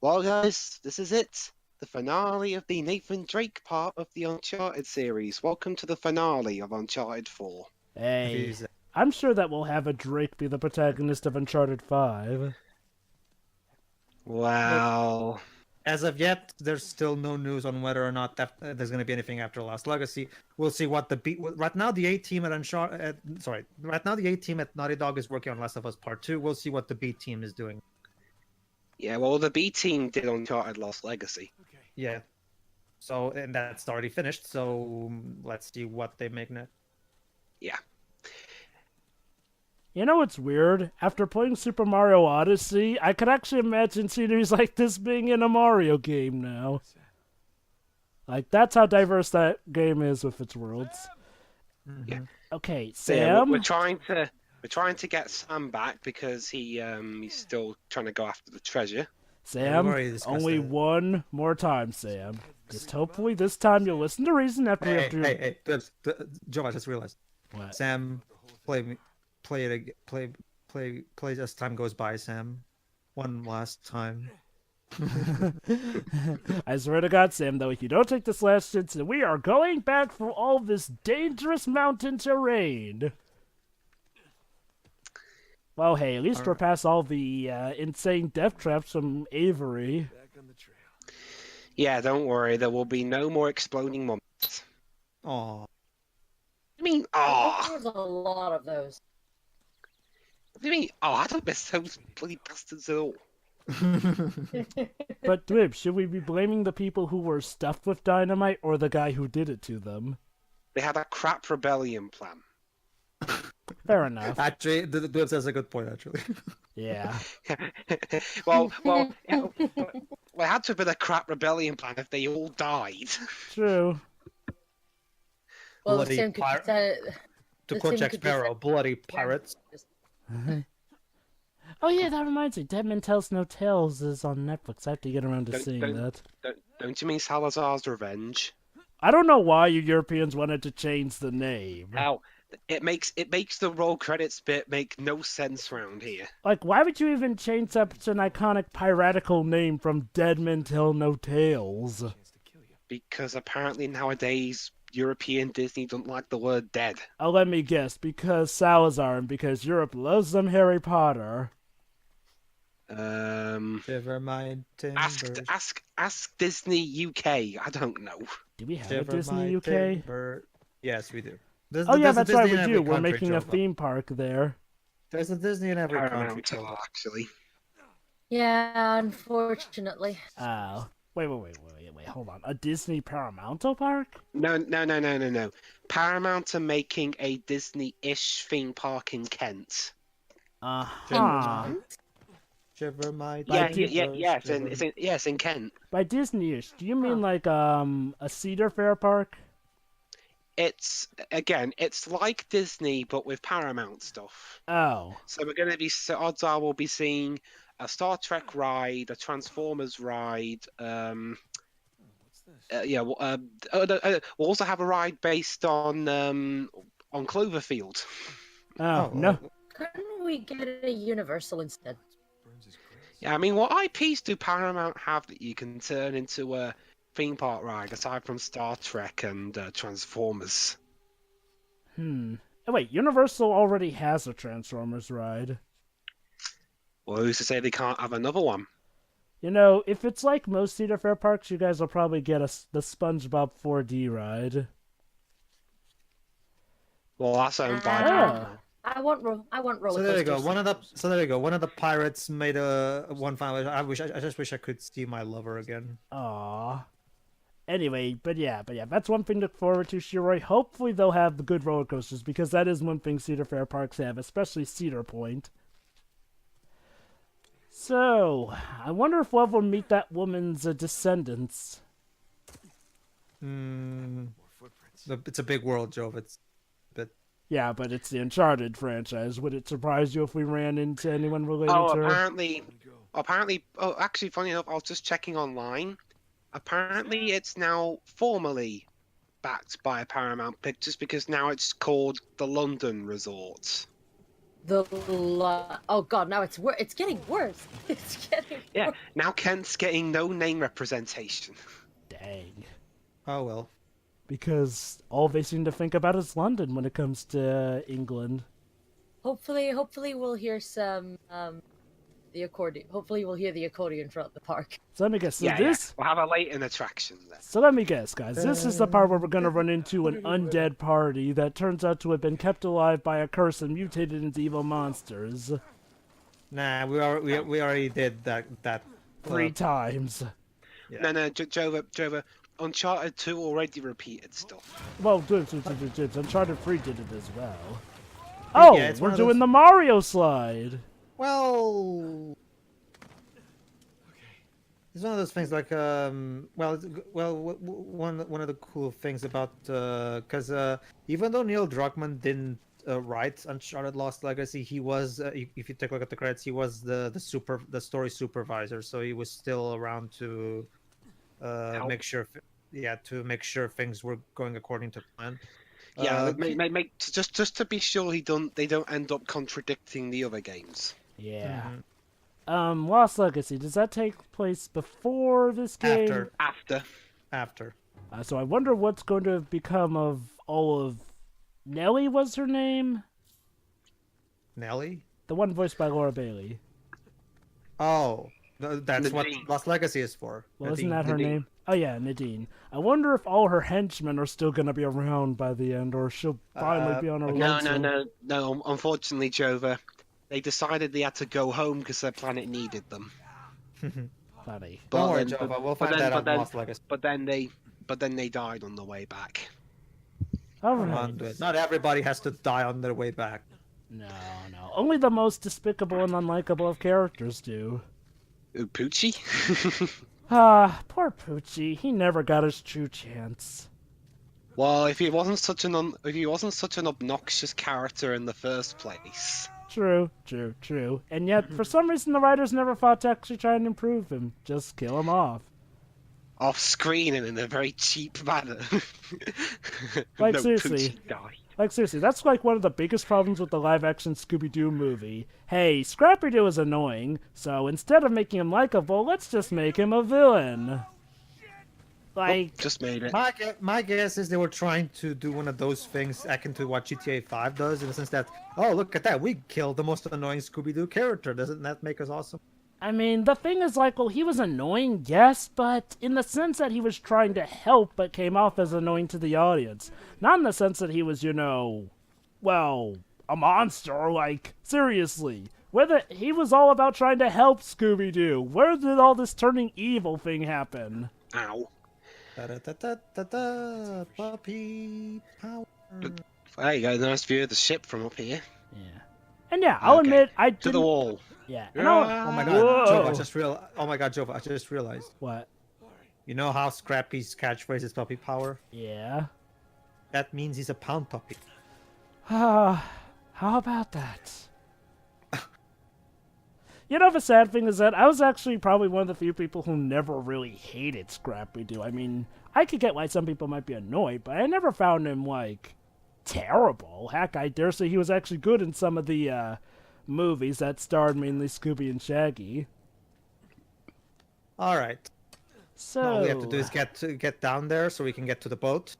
Well, guys, this is it. The finale of the Nathan Drake part of the Uncharted series. Welcome to the finale of Uncharted 4. Hey, I'm sure that we'll have a Drake be the protagonist of Uncharted 5. Well, As of yet, there's still no news on whether or not there's going to be anything after Lost Legacy. We'll see what the B. Right now, the A team at Uncharted. Right now the A team at Naughty Dog is working on Last of Us Part 2. We'll see what the B team is doing. yeah, well, the B team did Uncharted Lost Legacy. Yeah. So, and that's already finished. So let's see what they make next. Yeah. You know what's weird? After playing Super Mario Odyssey, I could actually imagine sceneries like this being in a Mario game now. Like, that's how diverse that game is with its worlds. Yeah. Okay, So, yeah, Sam? we're trying to get Sam back because he's still trying to go after the treasure. Sam, discussed only that. one more time, Sam. Just hopefully this time you'll listen to reason after Hey, Joe, I just realized. What? Sam, play as time goes by, Sam. One last time. I swear to God, Sam, though, if you don't take this last chance, we are going back for all this dangerous mountain terrain. Well, hey, at least we're past all the insane death traps from Avery. Yeah, don't worry, there will be no more exploding moments. Aw. I mean, There's a lot of those. What do you mean? Oh, I don't miss those bloody bastards at all. But, Dwibs, should we be blaming the people who were stuffed with dynamite or the guy who did it to them? They had a crap rebellion plan. Fair enough. Actually, the Dwibs has a good point, actually. Yeah. well, it had to have been a crap rebellion plan if they all died. True. Well, Bloody Sam could pirate. To the quote Sim Jack could Sparrow, bloody pirates. Oh yeah, that reminds me. Dead Man Tells No Tales is on Netflix. I have to get around to seeing that. Don't you mean Salazar's Revenge? I don't know why you Europeans wanted to change the name. Now, it makes the roll credits bit make no sense around here. Like, why would you even change such an iconic piratical name from Dead Men Tell No Tales? Because apparently nowadays European Disney don't like the word dead. Oh, let me guess. Because Salazar and because Europe loves them Harry Potter. Shiver my timbers. Ask Disney UK. I don't know. Do we have Shiver a Disney my UK? timber. Yes, we do. Oh yeah, there's a that's right, Disney we in do. every We're country, making a Joe. theme park there. There's a Disney in every Paramount country. actually. Yeah, unfortunately. Oh. Wait, hold on. A Disney Paramounto park? No. Paramount are making a Disney-ish theme park in Kent. Uh-huh. Shiver my Like, timbers. It's in Kent. By Disney-ish, do you mean like a Cedar Fair park? It's like Disney but with Paramount stuff. Oh. So we're gonna be odds are we'll be seeing a Star Trek ride, a Transformers ride. We'll also have a ride based on Cloverfield. Oh, no. Couldn't we get a Universal instead? Yeah, I mean, what IPs do Paramount have that you can turn into a theme park ride aside from Star Trek and Transformers? Oh, wait, Universal already has a Transformers ride. Well, who's to say they can't have another one? You know, if it's like most Cedar Fair parks, you guys will probably get the SpongeBob 4D ride. Well, that's owned by Oh. Paramount. I want roller So there you go. coasters. One of the pirates made a one final. I just wish I could see my lover again. Aww. Anyway, but yeah, that's one thing to look forward to, Shiroi. Hopefully they'll have the good roller coasters, because that is one thing Cedar Fair parks have, especially Cedar Point. So, I wonder if we'll ever meet that woman's descendants. It's a big world, Joe. Yeah, but it's the Uncharted franchise. Would it surprise you if we ran into anyone related to her? Apparently, actually, funny enough, I was just checking online. Apparently, it's now formally backed by Paramount Pictures because now it's called the London Resort. Oh god, now it's getting worse. It's getting Yeah, worse. now Kent's getting no name representation. Dang. Oh well. Because all they seem to think about is London when it comes to England. Hopefully we'll hear some the accordion. Hopefully we'll hear the accordion throughout the park. So let me guess. So Yeah, this. we'll have a latent attraction then. So let me guess, guys. This is the part where we're gonna run into an undead party that turns out to have been kept alive by a curse and mutated into evil monsters Nah, we already did that. 3 times. Yeah. No, Jova, Uncharted 2 already repeated stuff. Well, Dwibs. Uncharted 3 did it as well. Oh, Yeah, it's one we're of doing those- the Mario slide. Well, it's one of those things like one of the cool things about because even though Neil Druckmann didn't write Uncharted Lost Legacy, he was if you take a look at the credits, he was the story supervisor, so he was still around to Help. make sure things were going according to plan. Yeah, just to be sure they don't end up contradicting the other games. Yeah. Mhm. Lost Legacy. Does that take place before this game? After. So I wonder what's going to become of all of Nellie. Was her name? Nelly? The one voiced by Laura Bailey. Oh, that's what Nadine. Lost Legacy is for. Well, isn't Nadine. that her Nadine. name? Oh yeah, Nadine. I wonder if all her henchmen are still going to be around by the end, or she'll finally be on her No. Unfortunately, Jova, they decided they had to go home because their planet needed them. Funny. Don't worry, then- Jova. We'll but find then- that out but in then- Lost Legacy. But then they died on the way back. All Come right. on, do it. Not everybody has to die on their way back. No. Only the most despicable and unlikable of characters do. Ooh, Poochie? Ah, poor Poochie. He never got his true chance. Well, if he wasn't such an obnoxious character in the first place. True. And yet, for some reason, the writers never thought to actually try and improve him. Just kill him off. Off screen and in a very cheap manner. Like, No, seriously. Poochie died. Like, seriously, that's like one of the biggest problems with the live-action Scooby-Doo movie. Hey, Scrappy-Doo is annoying, so instead of making him likable, let's just make him a villain. Like, Just made it. My guess is they were trying to do one of those things akin to what GTA 5 does, in the sense that, oh, look at that, we killed the most annoying Scooby-Doo character. Doesn't that make us awesome? I mean, the thing is, like, well, he was annoying, yes, but in the sense that he was trying to help but came off as annoying to the audience. Not in the sense that he was, well, a monster, like, seriously. He was all about trying to help Scooby-Doo. Where did all this turning evil thing happen? Ow. Da-da-da-da-da-da, puppy power. There you go, nice view of the ship from up here. Yeah. And yeah, I'll Okay. admit, I To didn't... the wall. Yeah. And I'll... Oh my god, Whoa. Jova, I just realized. What? You know how Scrappy's catchphrase is puppy power? Yeah. That means he's a pound puppy. How about that? The sad thing is that I was actually probably one of the few people who never really hated Scrappy-Doo. I mean, I could get why some people might be annoyed, but I never found him, like, terrible. Heck, I dare say he was actually good in some of the, movies that starred mainly Scooby and Shaggy. Alright. So... All we have to do is get down there so we can get to the boat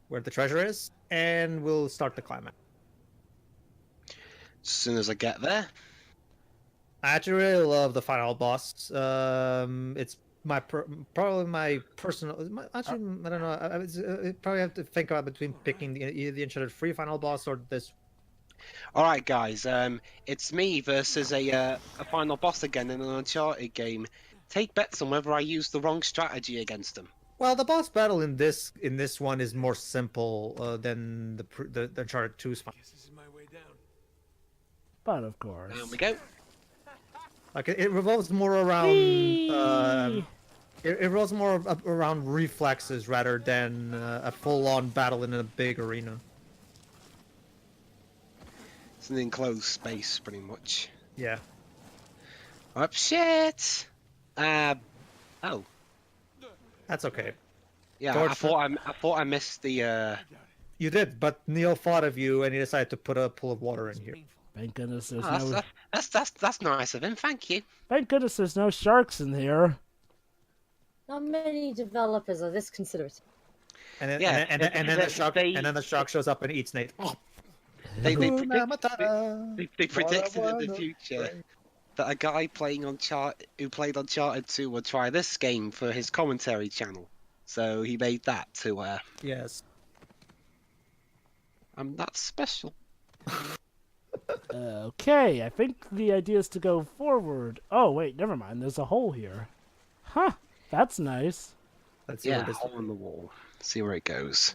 where the treasure is, and we'll start the climax. As soon as I get there. I actually really love the final boss. It's probably my personal. I don't know. I probably have to think about between picking either the Uncharted 3 final boss or this. All right, guys. It's me versus a final boss again in an Uncharted game. Take bets on whether I use the wrong strategy against them. Well, the boss battle in this one is more simple than the Uncharted 2's final. But of course. There we go. Like it revolves more around. Whee! It revolves more around reflexes rather than a full-on battle in a big arena. It's an enclosed space, pretty much. Yeah. Oh, shit! Oh. That's okay. Yeah, George- I thought I missed the, You did, but Neil thought of you and he decided to put a pool of water in here. Thank goodness there's Oh, no. that's nice of him. Thank you. Thank goodness there's no sharks in here. Not many developers are this considerate. And then, Yeah, and then the shark shows up and eats Nate. Oh, They Hakuna predict, Matata. they predicted in the Wanna future break. that a guy who played Uncharted 2 would try this game for his commentary channel. So he made that to Yes. I'm not special. Okay, I think the idea is to go forward. Oh, wait, never mind. There's a hole here. Huh, that's nice. Let's see Yeah, what this hole in the wall. See where it goes.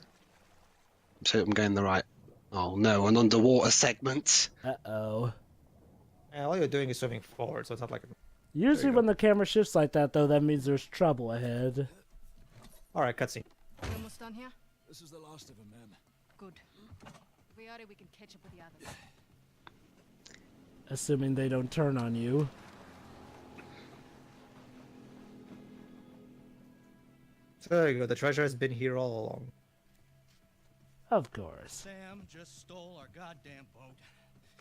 So I'm going the right. Oh no, an underwater segment. Uh-oh. all you're doing is swimming forward, so it's not like... Usually go. when the camera shifts like that, though, that means there's trouble ahead. Alright, cutscene. We almost done here? This is the last of them, ma'am. Good. If we are, we can catch up with the others. Assuming they don't turn on you. So there you go, the treasure has been here all along. Of course. Sam just stole our goddamn boat.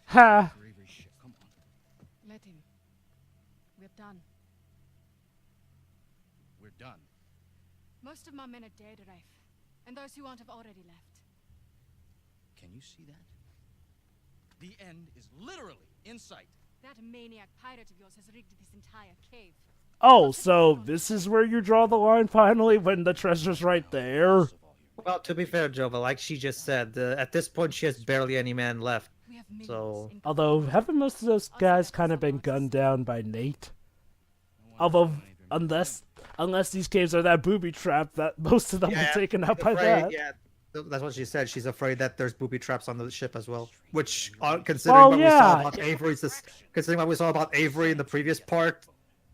Ha! Bravery shit, come on. Let him. We're done. We're done. Most of my men are dead, Rafe. And those who aren't have already left. Can you see that? The end is literally in sight. That maniac pirate of yours has rigged this entire cave. Oh, so this is where you draw the line finally, when the treasure's right there? Well, to be fair, Jova, like she just said, at this point she has barely any man left. We have millions So- in Although, haven't most of those guys kind of been gunned down by Nate? Although, unless these caves are that booby-trapped, that most of them were taken out by that. Yeah, that's what she said. She's afraid that there's booby traps on the ship as well. Which, considering what we saw about considering what we saw about Avery in the previous part,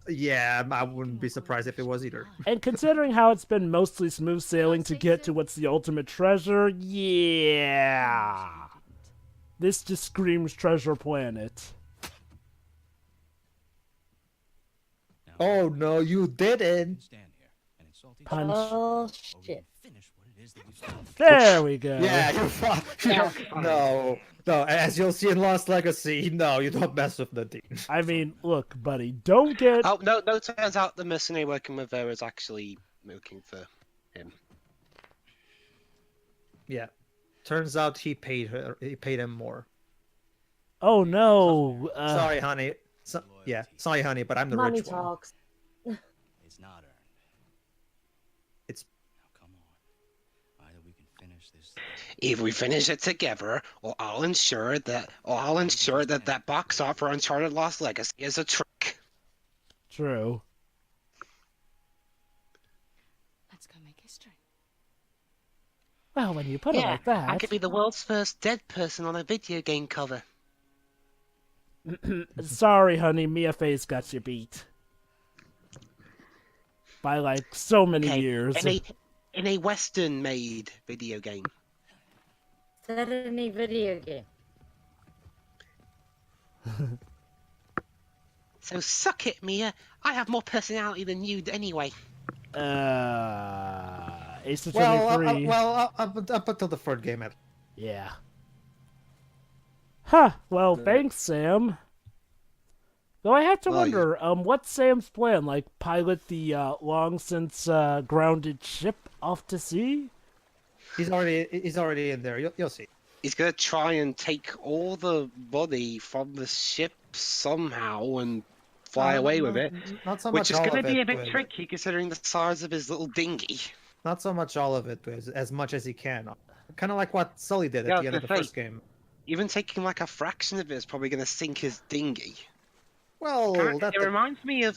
yeah, I wouldn't be surprised if it was either. And considering how it's been mostly smooth sailing to get to what's the ultimate treasure, yeah. This just screams Treasure Planet. Oh no, you didn't! Stand here and insult each Punch. Oh, other. shit. Finish what it is that you started. There we go. Yeah, no, as you'll see in Lost Legacy, no, you don't mess with Nadine. I mean, look, buddy, don't get... Oh no, turns out the mercenary working with her is actually looking for him. Yeah, turns out he paid him more. Oh no. Sorry, honey. Sorry, honey, but I'm the Money rich one. talks. It's not earned. It's Now come on. Either we can finish this. Either we finish it together, or I'll ensure that that box art for Uncharted Lost Legacy is a trick. True. Let's go make history. Well, when you put it like that... I could be the world's first dead person on a video game cover. Sorry, honey, Mia Face got you beat. By, like, so many years. In a Western-made video game. Set in a video game. So suck it, Mia. I have more personality than you anyway. Ace Attorney 3. up until the third game. Yeah. Huh, well, thanks, Sam. Though I have to wonder, what's Sam's plan? Like, pilot the long-since grounded ship off to sea? He's already in there. You'll see. He's gonna try and take all the money from the ship somehow and fly away with it. Not so Which much is all gonna of be it, a bit but- tricky considering the size of his little dinghy. Not so much all of it, but as much as he can. Kind of like what Sully did at the end of the first game. Even taking like a fraction of it is probably gonna sink his dinghy. Well, It reminds me of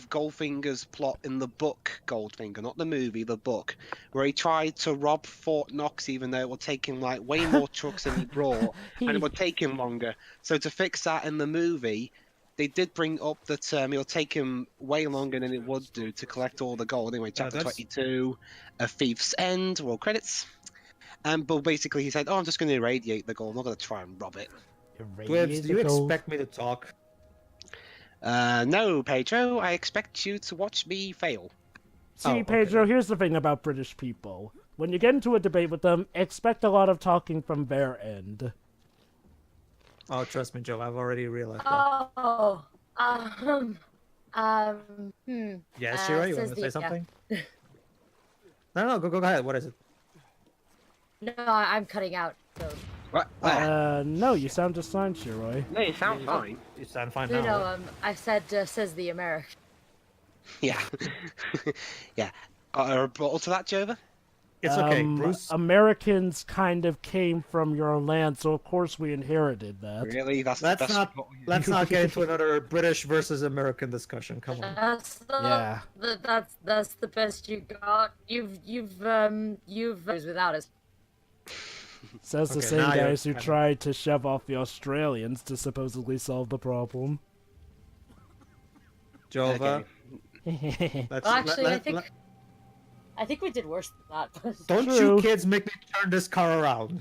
Goldfinger's plot in the book Goldfinger, not the movie, the book, where he tried to rob Fort Knox even though it would take him like way more trucks than he brought, and it would take him longer. So to fix that in the movie, they did bring up that it'll take him way longer than it would do to collect all the gold. Anyway, chapter 22, A Thief's End, roll credits. But basically he said, "Oh, I'm just going to irradiate the gold. I'm not going to try and rob it." Dwibs, do you expect me to talk? No, Pedro. I expect you to watch me fail. See, Oh, okay. Pedro, here's the thing about British people. when you get into a debate with them, expect a lot of talking from their end. Oh, trust me, Joe. I've already realized that. Oh, Yes, Shira, you says want to say the- something? No, go ahead. What is it? No, I'm cutting out. So What? No, you sound just fine, Shiroi. No, you sound fine. You sound fine no, now. no. I said says the American. Yeah. Yeah. Got a rebuttal to that, Jova? It's okay, Bruce. Americans kind of came from your land, so of course we inherited that. Really? That's the Let's best not rebuttal you- let's not get into another British versus American discussion. Come on. That's the, Yeah. that's the best you got. You've without us. Says the Okay, same now you're guys who kind of- tried to shove off the Australians to supposedly solve the problem. Jova. Okay. Let's, Well, actually, let- I think we did worse than that. don't True. you kids make me turn this car around.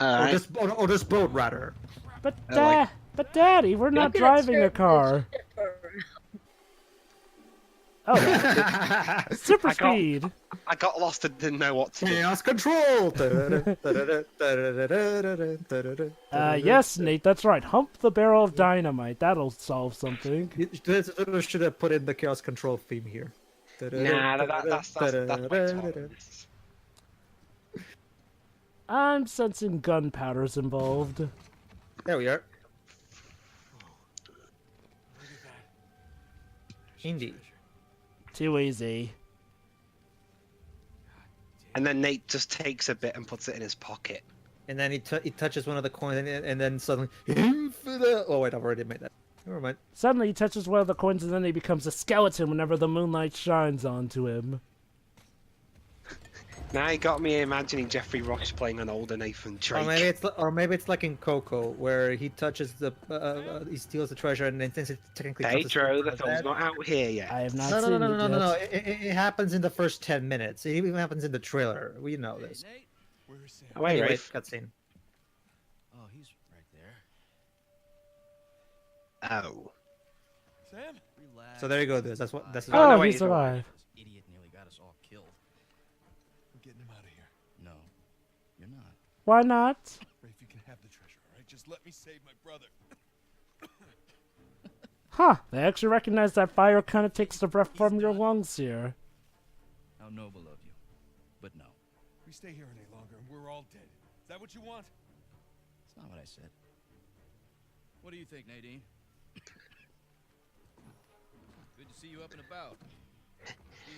Alright. Or this boat, rather. But, like- but Daddy, we're not Look at driving it, a car. Oh, super I got- speed. I got lost and didn't know what to do. Chaos control. Yes, Nate, that's right. Hump the barrel of dynamite. That'll solve something. You should have put in the chaos control theme here. Nah, that's my tolerance. I'm sensing gunpowder's involved. There we are. Indeed. Too easy. And then Nate just takes a bit and puts it in his pocket. And then he touches one of the coins, and then suddenly, infinite. Oh wait, I've already made that. Never mind. Suddenly he touches one of the coins and then he becomes a skeleton whenever the moonlight shines onto him. Now you got me imagining Jeffrey Rush playing an older Nathan Drake. Or maybe it's like in Coco, where he touches the, he steals the treasure, and then since it technically. touches Pedro, the his film's head- not out here yet. I have not No, seen no, no, no, it no, no, no. yet. It happens in the first 10 minutes. It even happens in the trailer. We know this. Nate? Where's Sam? Oh, wait, Anyway, Rafe. cutscene. Oh, he's right there. Oh. Sam? Relax. So there you go, dudes. That's what. That's. Oh, no, wait, he's no. alive. This idiot nearly got us all killed. I'm getting him out of here. No, you're not. Why not? Rafe, you can have the treasure, all right? Just let me save my brother. Huh, they actually recognize that fire kind of takes the breath from your lungs here. How noble of you. But no, We stay here any longer and we're all dead. Is that what you want? it's not what I said. What do you think, Nadine? Good to see you up and about. Be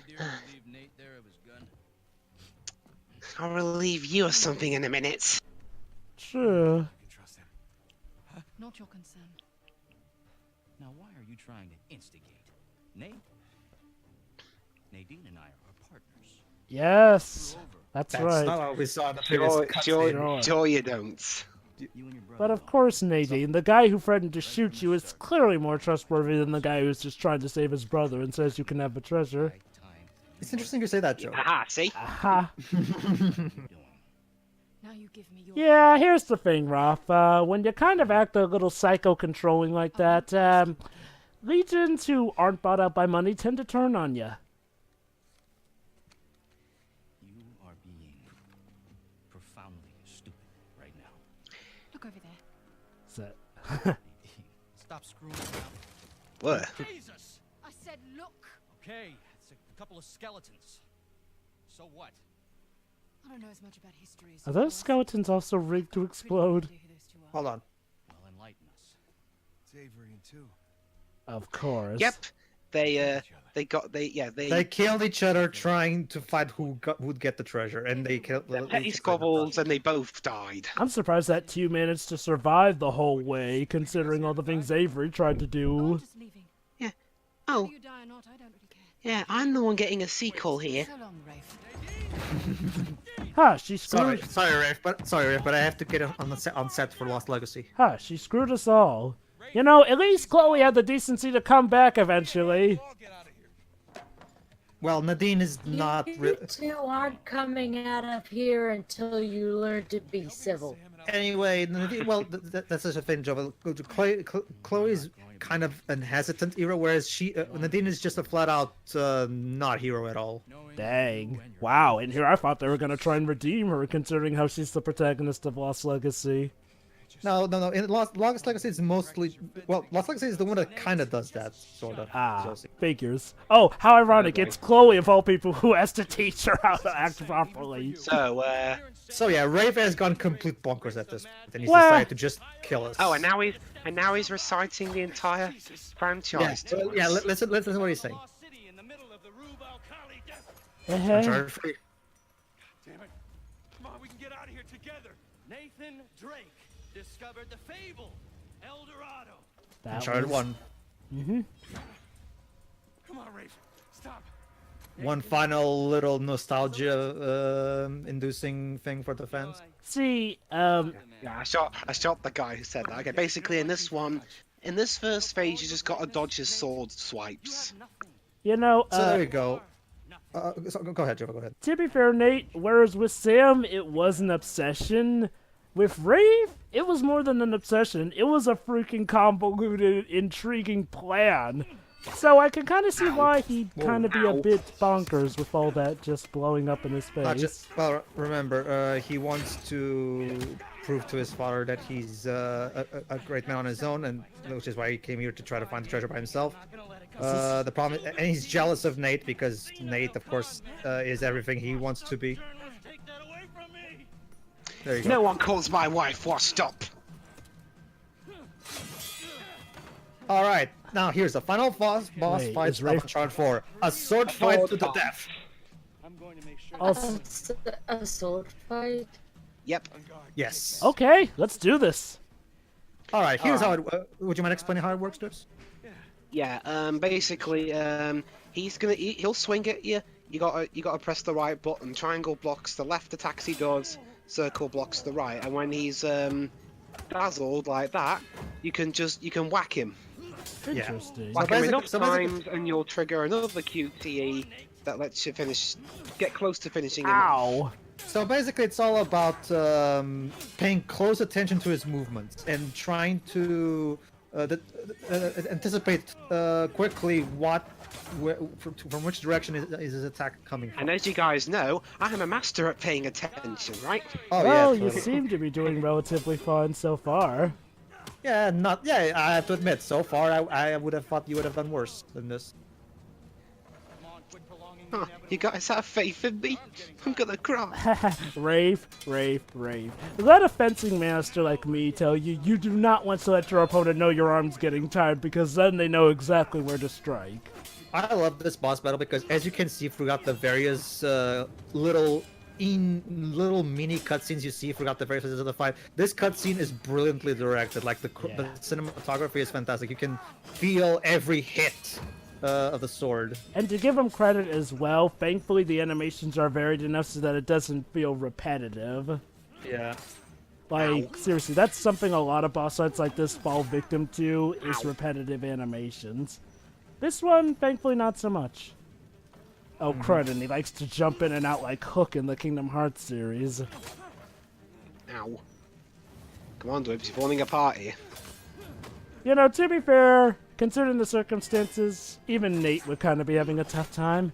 a dear to relieve Nate there of his gun. I'll relieve you of something in a minute. True. You can trust him. Not your concern. Now, why are you trying to instigate? Nate? Nadine and I are partners. Yes, Over. that's That's right. not what we saw in the previous Sure, cutscene. sure, sure you don't. You and your brother. But of course, Nadine, the guy who threatened to shoot you is clearly more trustworthy than the guy who's just trying to save his brother and says you can have the treasure. Right time. It's interesting you say that, Joe. Aha, see? Aha. Doing. Now you give me your. Yeah, here's the thing, Rafe. When you kind of act a little psycho-controlling like that, legions who aren't bought out by money tend to turn on you. You are being profoundly stupid right now. Look over there. So, Stop screwing around. What? Jesus! I said look. Okay, it's a couple of skeletons. So what? I don't know as much about history as are you those do. skeletons also rigged to Pretty explode? idea who those two are. Hold on. Well, enlighten us. It's Avery and two. Of course. Yep. They Each other. They killed each other trying to find who'd get the treasure, and they killed. petty squabbles and they both died. I'm surprised that Tew managed to survive the whole way, considering all the things Avery tried to Oh, do. I'm just leaving. Oh, Whether you die or not, I don't really care. yeah, I'm the one getting a sequel here. So long, Rafe. Ha, she Sorry, screwed. sorry, Rafe, but I have to get on set for Lost Legacy. Ha, she screwed us all. You know, at least Chloe had the decency to come back eventually. All get out of here. Well, Nadine is not. You two aren't coming out of here until you learn to be civil. Anyway, Nadine, well, that's such a thing, Joe. Chloe's kind of an hesitant hero, whereas Nadine is just a flat out not hero at all. Dang. Wow, and here I thought they were gonna try and redeem her, considering how she's the protagonist of Lost Legacy. No. In Lost Legacy, it's mostly Lost Legacy is the one that kind of does that sort of. Figures. Oh, how ironic! It's Chloe of all people who has to teach her how to act properly. So yeah, Rafe has gone complete bonkers at this point, and he's decided to just kill us. Oh, and now he's reciting the entire franchise. To us. Listen to what he's saying. Damn Uncharted 3. it. Come on, we can get out of here together. Nathan Drake discovered the fable El Dorado. Uncharted 1. Come on, Rafe. Stop. One final little nostalgia inducing thing for the fans. See, Yeah, I shot the guy who said that. Okay, basically in this first phase, you just gotta dodge his sword swipes. you know, So there you go. Go ahead, Joe. Go ahead. to be fair, Nate, whereas with Sam, it was an obsession, with Rafe, it was more than an obsession. It was a freaking convoluted, intriguing plan. So I can kind of see why he'd kind of be a bit bonkers with all that just blowing up in his face. Remember, he wants to prove to his father that he's a great man on his own, and which is why he came here to try to find the treasure by himself. The problem, and he's jealous of Nate because Nate, of course, is everything he wants to be. There you go. No one calls my wife washed up. All right, now here's the final boss Wait, fight is of Rafe- Uncharted 4. A sword fight to the death. A sword fight? Yep. Yes. Okay, let's do this. All right, here's how it. Would you mind explaining how it works, Dwibs? Yeah. Basically, he'll swing at you. You gotta press the right button. Triangle blocks the left attacks he does. Circle blocks the right. And when he's dazzled like that, you can whack him. Interesting. Whack So him basic- enough so basic- times, and you'll trigger another QTE that lets you get close to finishing him. Ow. So basically, it's all about paying close attention to his movements and trying to anticipate quickly from which direction is his attack coming from. And as you guys know, I am a master at paying attention, right? Oh Well, yeah, you totally. seem to be doing relatively fine so far. Yeah, I have to admit, so far I would have thought you would have done worse than this. Huh, you guys have faith in me? I'm gonna cry. Rafe. Let a fencing master like me tell you, you do not want to let your opponent know your arm's getting tired, because then they know exactly where to strike. I love this boss battle because, as you can see throughout the various little mini cutscenes you see throughout the various phases of the fight, this cutscene is brilliantly directed. Like the cinematography is fantastic. You can feel every hit of the sword. And to give him credit as well, thankfully the animations are varied enough so that it doesn't feel repetitive. Yeah. Like, seriously, that's something a lot of boss fights like this fall victim to, is repetitive animations. This one, thankfully, not so much. Oh, crud, and he likes to jump in and out like Hook in the Kingdom Hearts series. Ow. Come on, Dwibs, you're falling apart here. You know, to be fair, considering the circumstances, even Nate would kind of be having a tough time.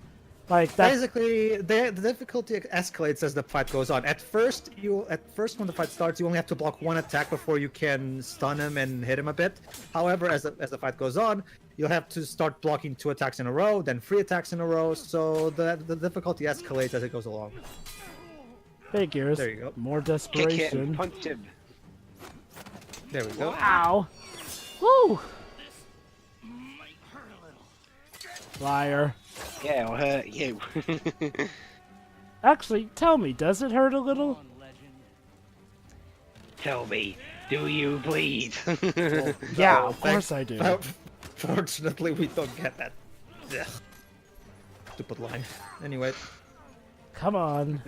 Like, that. Basically, the difficulty escalates as the fight goes on. At first, when the fight starts, you only have to block one attack before you can stun him and hit him a bit. However, as the fight goes on, you'll have to start blocking 2 attacks in a row, then 3 attacks in a row. So the difficulty escalates as it goes along. Figures. There you go. More Kick him, desperation. punch him. There we go. Ow! Woo! Liar. Yeah, it'll hurt you. Actually, tell me, does it hurt a little? Tell me, do you bleed? Yeah, of course I do. Fortunately, we don't get that. Ugh. Stupid line. Anyway. Come on.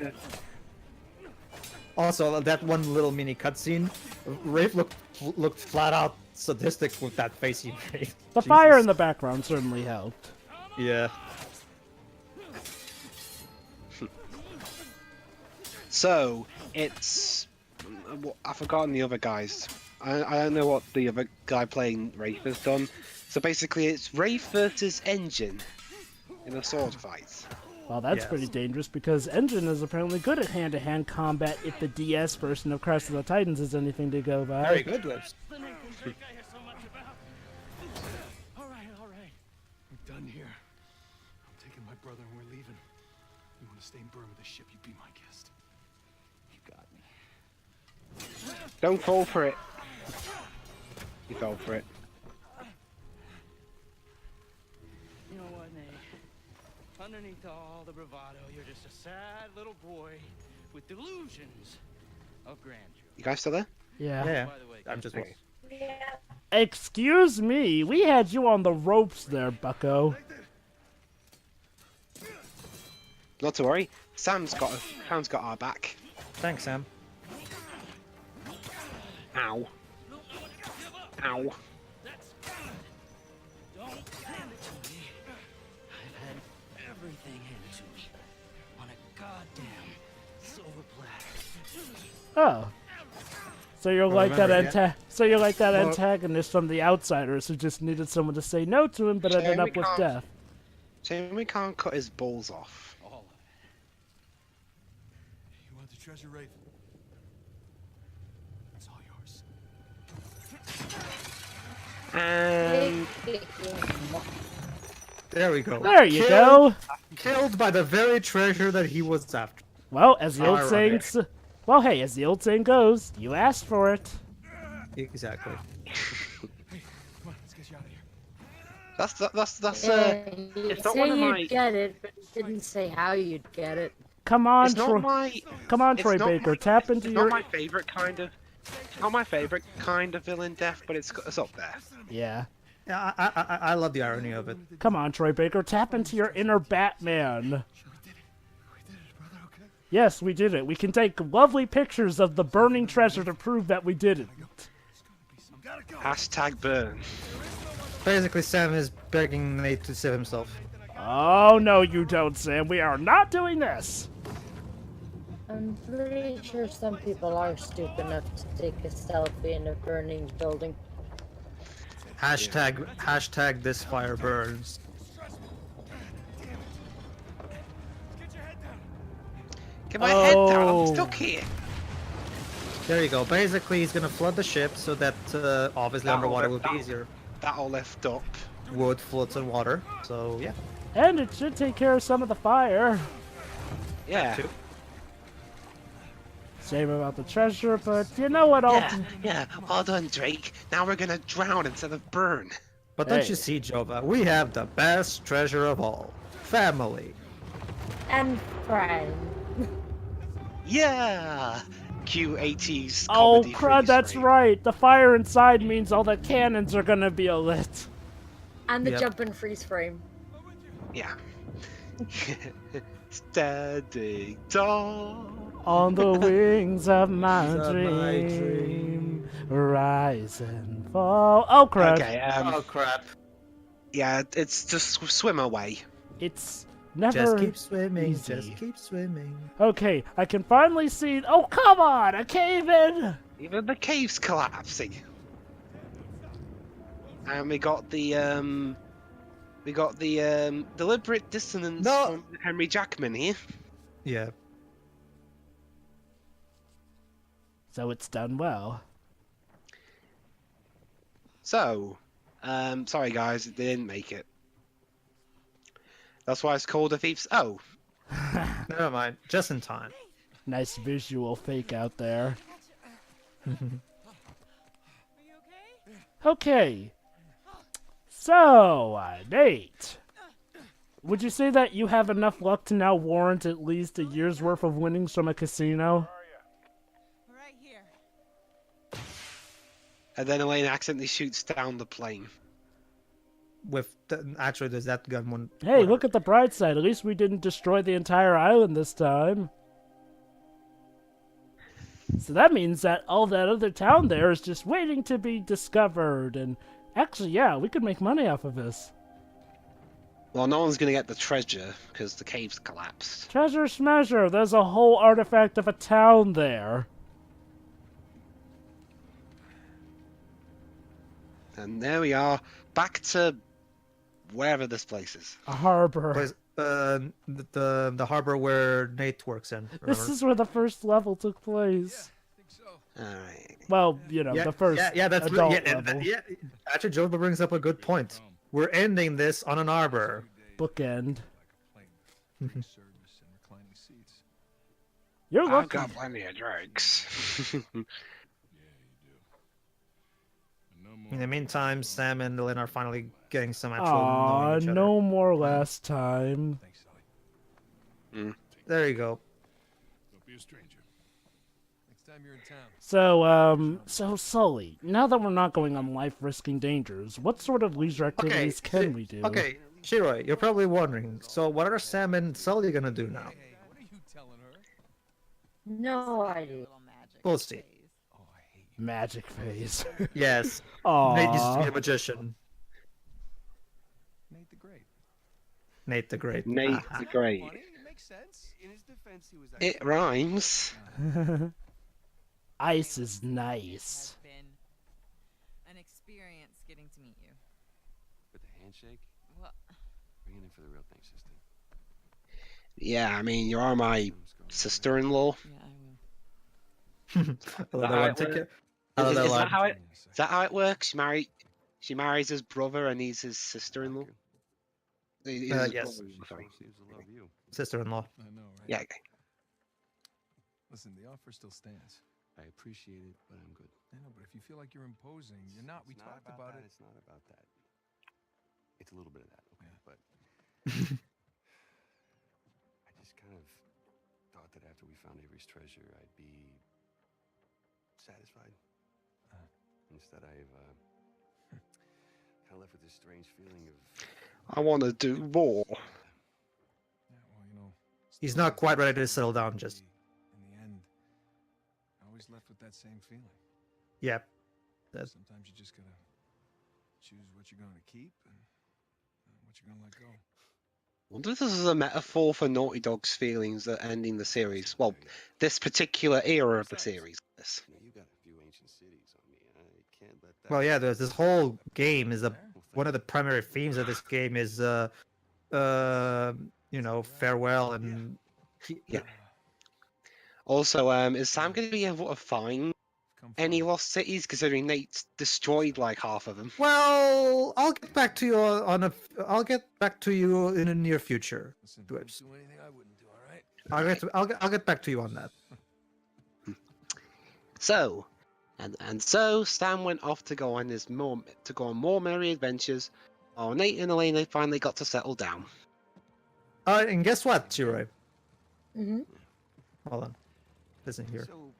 Also, that one little mini cutscene, Rafe looked flat out sadistic with that face he made. The fire in the background certainly helped. Yeah. So, it's... I've forgotten the other guys. I don't know what the other guy playing Rafe has done. So basically, it's Rafe versus Engine in a sword fight. Well, that's Yes. pretty dangerous because Engine is apparently good at hand-to-hand combat if the DS version of Crash of the Titans is anything to go by. Very good, Dwibs. The Nathan Drake I hear so much about. All right, all right. We're done here. I'm taking my brother and we're leaving. You want to stay and burn with the ship, you be my guest. You got me. Don't fall for it. You fell for it. You know what, Nate? Underneath all the bravado, you're just a sad little boy with delusions of grandeur. You guys still there? Yeah. Yeah, By the way, I'm just. Okay. Excuse me, we had you on the ropes there, bucko. Not to worry. Sam's got our back. Thanks, Sam. Ow. Ow. That's good. Don't hand it to me. I've had everything handed to me on a goddamn silver platter. Oh. So you're Well, like that remember, so you're like that Well- antagonist from The Outsiders who just needed someone to say no to him but ended Shame we up with can't- death. So we can't cut his balls off. All of it. You want the treasure, Rafe? It's all yours. And There we go. There you Killed- go. Killed by the very treasure that he was after. Well, as the old saying, Ironic. well, hey, as the old saying goes, you asked for it. Exactly. Hey, come on, let's get you out of here. that's You it's not say one of you'd my- get it, but you didn't say how you'd get it. Come on, it's not Troy. my Come on, it's Troy not Baker. my- Tap into it's your. not my favorite kind of villain death, but it's up there. Yeah. Yeah, I love the irony of it. Come on, Troy Baker. Tap into your inner Batman. We did it, brother, okay? Yes, we did it. We can take lovely pictures of the burning treasure to prove that we did it. Gotta go. Hashtag burn. Basically, Sam is begging Nate to save himself. Oh, no, you don't, Sam. We are not doing this. I'm pretty sure some people are stupid enough to take a selfie in a burning building. Hashtag this fire burns. Get your head down. Get my head down. Oh. I'm stuck here. There you go. Basically, he's gonna flood the ship so that obviously That'll underwater let- will be easier. That all left up. Wood floats in water. So yeah. And it should take care of some of the fire. Yeah. Two. Shame about the treasure, but you know what? Yeah. Well done, Drake. Now we're gonna drown instead of burn. But don't Hey. you see, Jova? We have the best treasure of all: family. And friend. Yeah. Q80s. Oh, comedy crud, freeze that's frame. right. The fire inside means all the cannons are gonna be lit. And the Yep. jump and freeze frame. Yeah. Standing tall. On the wings of my Of my dream, rise and fall. Oh, crud. Okay. Oh crap! Yeah. It's just swim away. It's never Just keep swimming. easy. Just keep swimming. Okay, I can finally see. Oh, come on! A cave in! Even the cave's collapsing. And we got the deliberate dissonance No. from Henry Jackman here. Yeah. So it's done well. So, sorry guys, they didn't make it. That's why it's called a thief's. Oh, Never mind. Just in time. Nice visual fake out there. Okay. So, Nate. Would you say that you have enough luck to now warrant at least a year's worth of winnings from a casino? Right here. and then Elaine accidentally shoots down the plane. Actually, there's that gun one. Hey, look at the bright side. At least we didn't destroy the entire island this time. So that means that all that other town there is just waiting to be discovered. And actually, yeah, we could make money off of this. Well, no one's gonna get the treasure because the cave's collapsed. Treasure smasher, there's a whole artifact of a town there. And there we are, back to wherever this place is. A harbor. Place, the harbor where Nate works in. This Remember? is where the first level took place. Alright. Well, you know, Yeah, the first that's adult yeah, level. yeah. Actually, Joe brings up a good point. We're ending this on an arbor. Bookend. Service and reclining seats. You're I've lucky. got plenty of drugs. In the meantime, Sam and Lynn are finally getting some actual Aw, knowing each other. no more last time. Thanks, Sally. There you go. Don't be a stranger. Next time you're in town. So Sully, now that we're not going on life-risking dangers, what sort of leisure activities can we do? Okay, Shiroi, you're probably wondering. So, what are Sam and Sully gonna do now? Hey, what are you telling her? No idea. We'll see. Oh, I hate Magic phase. Yes, Nate used to be Aww. a magician. Nate the Great. Nate the Great. Nate the Great. Funny, it makes sense. In his defense, he was It rhymes. Ice is nice. Has been an experience getting to meet you. With the handshake, Well, bring it in for the real thing, sister. Yeah, I mean, you are my sister-in-law. yeah, I will. I love that one. Take it. I love that Is line. that how it? Is that how it works? She marries his brother, and he's his sister-in-law. He's his yes. brother, sorry. Seems to love you. Sister-in-law. I know, right? Yeah. Okay. Listen, the offer still stands. I appreciate it, but I'm good. I know, but if you feel like you're imposing, you're not. We It's not talked about it. It's not about that. It's a little bit of that, okay? Yeah. But I just kind of thought that after we found Avery's treasure, I'd be satisfied. Instead, I've kind of left with this strange feeling of. I want to do more. Yeah, well, you know. He's not quite ready to settle down just. In the end, I always left with that same feeling. Yeah. That- Sometimes you just gotta choose what you're gonna keep and what you're gonna let go. I wonder if this is a metaphor for Naughty Dog's feelings at ending the series. Well, this particular era of the series. Yes. You know, you got a few ancient cities on me. I can't let that. Well, yeah. There's this whole game is one of the primary themes of this game is farewell and Yeah. Also, is Sam going to be able to find any lost cities, considering Nate's destroyed like half of them? Well, I'll get back to you I'll get back to you in the near future. Listen, Dwibs. don't do anything I wouldn't do, all right? I'll get back to you on that. So, and so Sam went off to go on more merry adventures. Oh, Nate and Elena finally got to settle down. And guess what, Shiroi? Mm-hmm. Hold on. Listen here. So,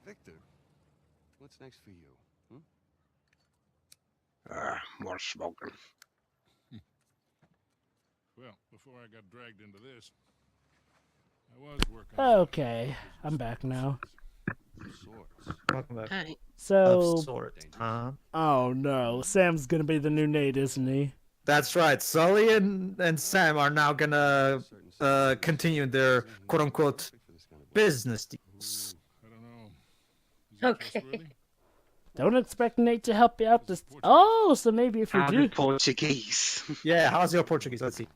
Victor, what's next for you? More smoking. Well, before I got dragged into this, I was working. Okay, I'm back now. Sorts. Welcome back. Hey. So, Of sorts. oh no, Sam's gonna be the new Nate, isn't he? That's right. Sully and Sam are now gonna continue their quote unquote business deals. I don't know. Is it Okay. trustworthy? Don't expect Nate to help you out this. Oh, so maybe if you And do. Portuguese. Yeah, how's your Portuguese? Let's see.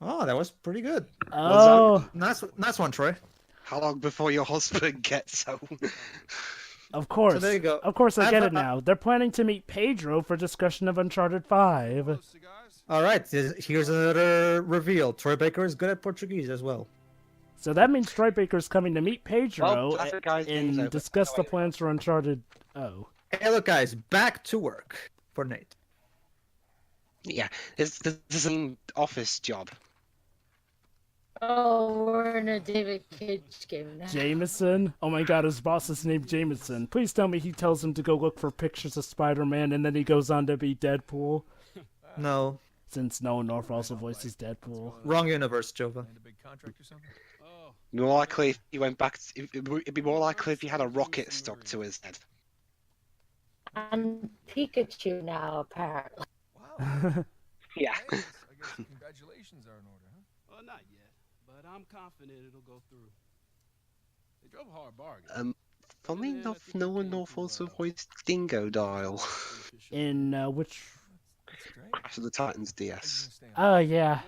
Oh, that was pretty good. Oh, Nice one, Troy. How long before your husband gets home? of course. So there you go. Of course, I get I've- it now. They're planning to meet Pedro for discussion of Uncharted 5. All right, here's another reveal. Troy Baker is good at Portuguese as well. So that means Troy Baker's coming to meet Pedro Well, traffic guy's game's and over. discuss the plans for Uncharted. Oh. Hey, look, guys, back to work for Nate. Yeah, this is an office job. Oh, we're in a David Cage game now. Jameson? Oh my god, his boss is named Jameson. Please tell me he tells him to go look for pictures of Spider-Man and then he goes on to be Deadpool. No, Since Noah North also voices Deadpool. wrong universe, Jova. Land a big contract or something? Oh, More likely if he went back. It'd be more likely if he had a rocket stuck to his head. I'm Pikachu now, apparently. Wow. Yeah. Nice. I guess congratulations are in order, huh? Well, not yet, but I'm confident it'll go through. They drove a hard bargain. Funnily enough, no one knows also voiced Dingo Dial. In which? Crash of the Titans DS. Oh yeah.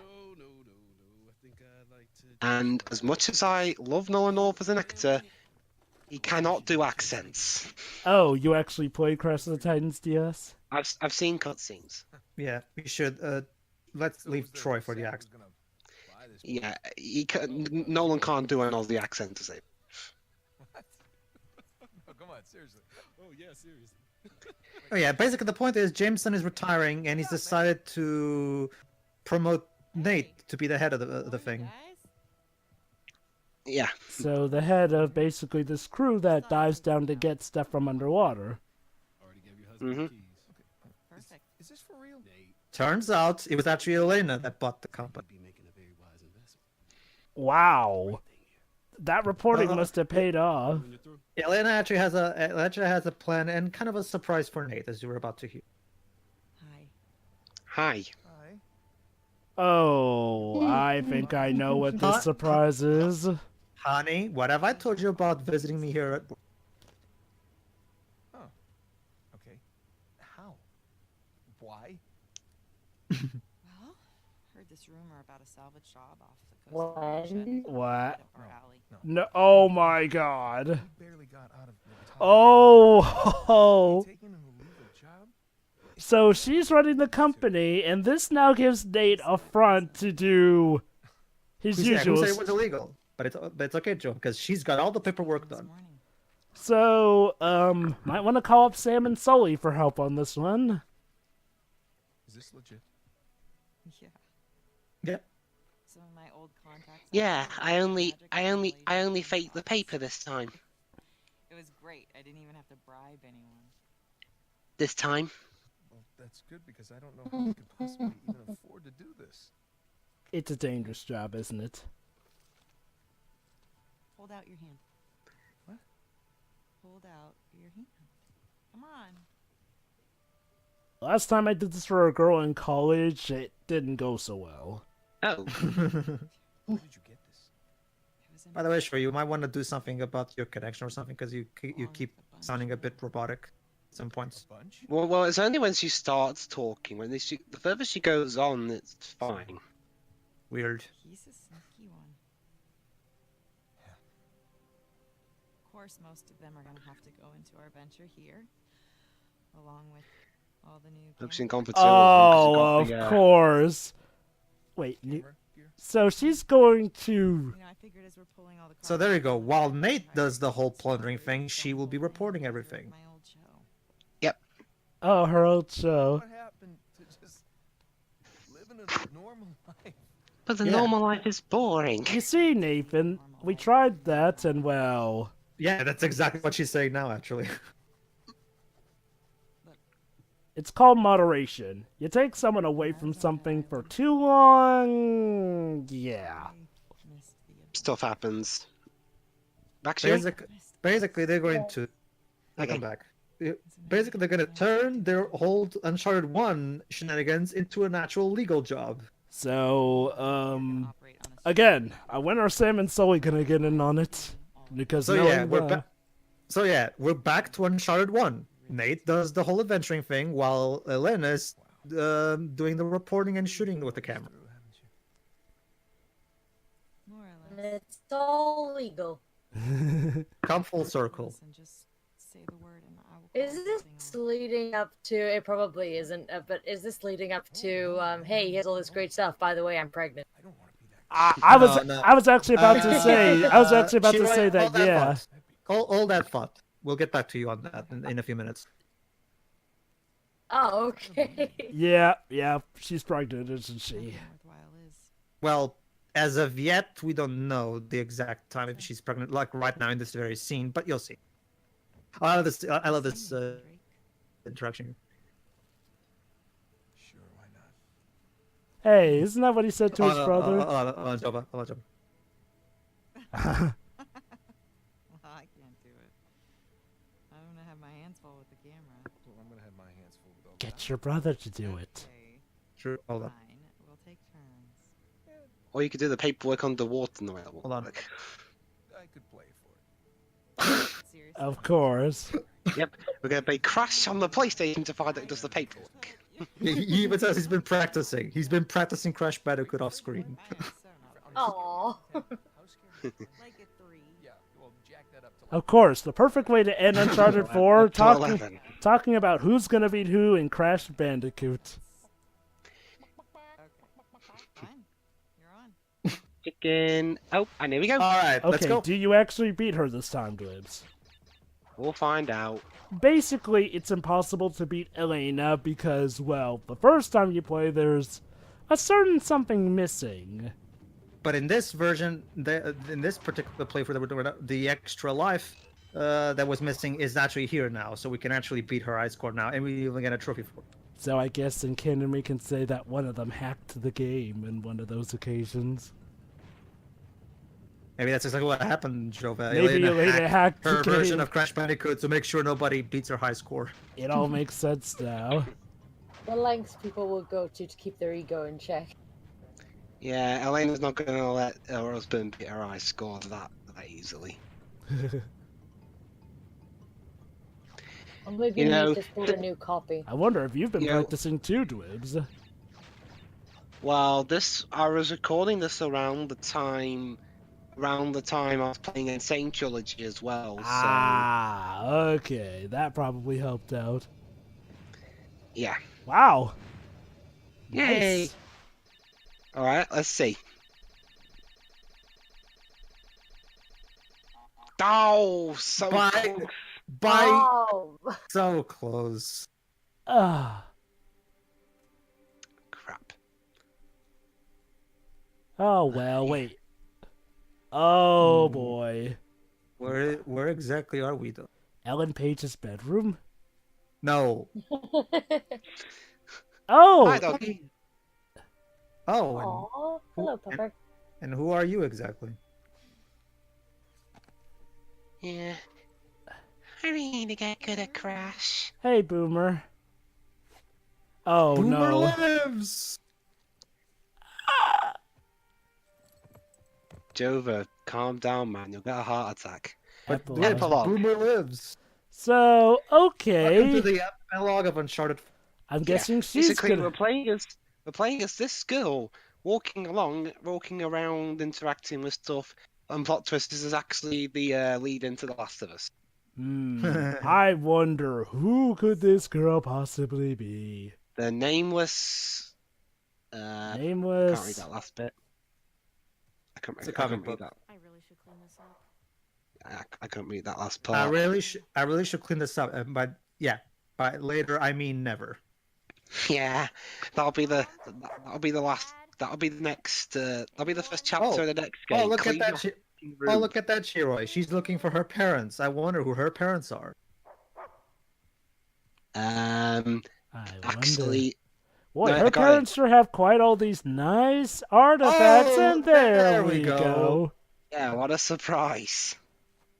And as much as I love Nolan North as an actor, he cannot do accents. Oh, you actually played Crash of the Titans DS? I've seen cutscenes. Yeah, we should. Let's leave Troy for the act. Yeah, Nolan can't do an Aussie accent to say. What? No, come on, seriously. Oh yeah, seriously. Oh yeah, basically the point is Jameson is retiring and he's decided to promote Nate to be the head of the thing. Yeah. So the head of basically this crew that dives down to get stuff from underwater. Mm-hmm. Perfect. Is this for real? Turns out it was actually Elena that bought the company. Wow. That reporting must have paid off. Elena actually has a plan and kind of a surprise for Nate, as you were about to hear. Hi. Hi. Oh, I think I know what this surprise is. Honey, what have I told you about visiting me here at work? Oh. Okay. How? Why? Well, heard this rumor about a salvage job off the coast of Regiment. What? Right up our alley. No, oh my god. We barely got out of the Oh. taking an illegal job? So she's running the company, and this now gives Nate a front to do his Who said usual. it was illegal? But it's okay, Joe, because she's got all the paperwork done. So, might want to call up Sam and Sully for help on this one. Is this legit? Yeah. Yeah. Some of my old contacts. Yeah, I only faked the paper this time. It was great. I didn't even have to bribe anyone. This time. Well, that's good because I don't know how we could possibly even afford to do this. It's a dangerous job, isn't it? Hold out your hand. What? Hold out your hand. Come on. Last time I did this for a girl in college, it didn't go so well. Oh. Where did you get this? By the way, sure, you might want to do something about your connection or something, because you keep sounding a bit robotic at some points. A bunch? Well, it's only when she starts talking. When the further she goes on, it's fine. Weird. He's a sneaky one. Yeah. Of course, most of them are going to have to go into our venture here, along with all the new. Focusing on for Oh, of course. Wait, Camera gear? so she's going to. You know, I figured as we're pulling all the. So there you go. While Nate does the whole plundering thing, she will be reporting everything. My old show. Oh, her old show. What happened to just living a normal life? But the Yeah. normal life is boring. You see, Nathan, we tried that, and well. Yeah, that's exactly what she's saying now, actually. It's called moderation. You take someone away from something for too long. Yeah. I missed the Stuff happens. Back to you. Basically, they're going to. I Okay. come back. Basically, they're going to turn their whole Uncharted 1 shenanigans into an actual legal job. So, operate on a again, when are Sam and Sully gonna get in on it? Because So knowing yeah, we're the- back. So yeah, we're back to Uncharted 1. Nate does the whole adventuring thing while Elena's doing the reporting and shooting with the camera. more or less. It's all legal. Come full circle. Listen, just say the word and I will call Is this something on. leading up to? It probably isn't, but is this leading up to? Hey, here's all this great stuff. By the way, I'm pregnant. I don't want to be that. I was No, no. I was actually about to say Shiro, that hold yeah. thought. All that thought. We'll get back to you on that in a few minutes. Oh, okay. Yeah, she's pregnant, isn't she? Nothing worthwhile is. Well, as of yet, we don't know the exact time if she's pregnant, like right now in this very scene, but you'll see. I love this. I love this Drake. interaction. Sure, why not? Hey, isn't that what he said to his brother? Hold on, Jobba. Well, I can't do it. I'm gonna have my hands full with the camera. Well, I'm gonna have my hands full with all Get your brother to do it. Okay, Sure, hold on. fine. We'll take turns. Or you could do the paperwork underwater. No, that won't Hold on. work. I could play for it. It's seriously. Of course. Yep, we're going to play Crash on the PlayStation to find out who does the paperwork. He even says he's been practicing. He's been practicing Crash Bandicoot off screen. Aww. Like a 3. Of course, the perfect way to end Uncharted 4, Up to 11. talking about who's gonna beat who in Crash Bandicoot. Fine. You're on. Chicken. Oh, and here we go. Alright, let's Okay, go. do you actually beat her this time, Dwibs? We'll find out. Basically, it's impossible to beat Elena because, well, the first time you play, there's a certain something missing. But in this version, in this particular playthrough, the extra life that was missing is actually here now, so we can actually beat her high score now, and we even get a trophy for it. So I guess in canon we can say that one of them hacked the game in one of those occasions. Maybe that's exactly what happened, Jova. Maybe Elena hacked her the version game. of Crash Bandicoot to make sure nobody beats her high score. It all makes sense now. The lengths people will go to keep their ego in check. Yeah, Elena's not going to let her husband beat her high score that easily. I'm maybe You know, need to just bought a new copy. I wonder if you've been Yeah. practicing too, Dwibs. Well, I was recording this around the time I was playing Insane Trilogy as well. So Ah, okay. That probably helped out. yeah. Wow. Yay. Nice. All right, let's see. Oh, so Bye. close. Bye. Oh. So close. Ah. Crap. Oh, well, wait. Oh, boy. Where exactly are we, though? Ellen Page's bedroom? No. Oh! Hi, doggy. Oh, Aw, hello, Pepper. and who are you exactly? Yeah. I need to get good at Crash. Hey, Boomer. Oh, Boomer no. lives! Jova, calm down, man. You'll get a heart attack. But Epilogue. yes, Epilogue. Boomer lives. So, Welcome to okay. the epilogue of Uncharted. I'm guessing she's Basically, gonna... we're playing as this girl walking around, interacting with stuff, and plot twist is actually the lead into The Last of Us. I wonder who could this girl possibly be? The nameless. I can't read Nameless. that last bit. I can't It's a read comic read book. that. I really should clean this up. I can't read that last I part. really should clean this up. But yeah, by later I mean never. Yeah, that'll be the last. That'll be the next. That'll be the first chapter of the next game. Oh, look at Clean that! your fucking Oh, room. look at that, Shiroi. She's looking for her parents. I wonder who her parents are. I wonder. Actually, Boy, no, I her got parents sure have quite all these nice artifacts, Oh, and there there we we go. go. yeah, what a surprise!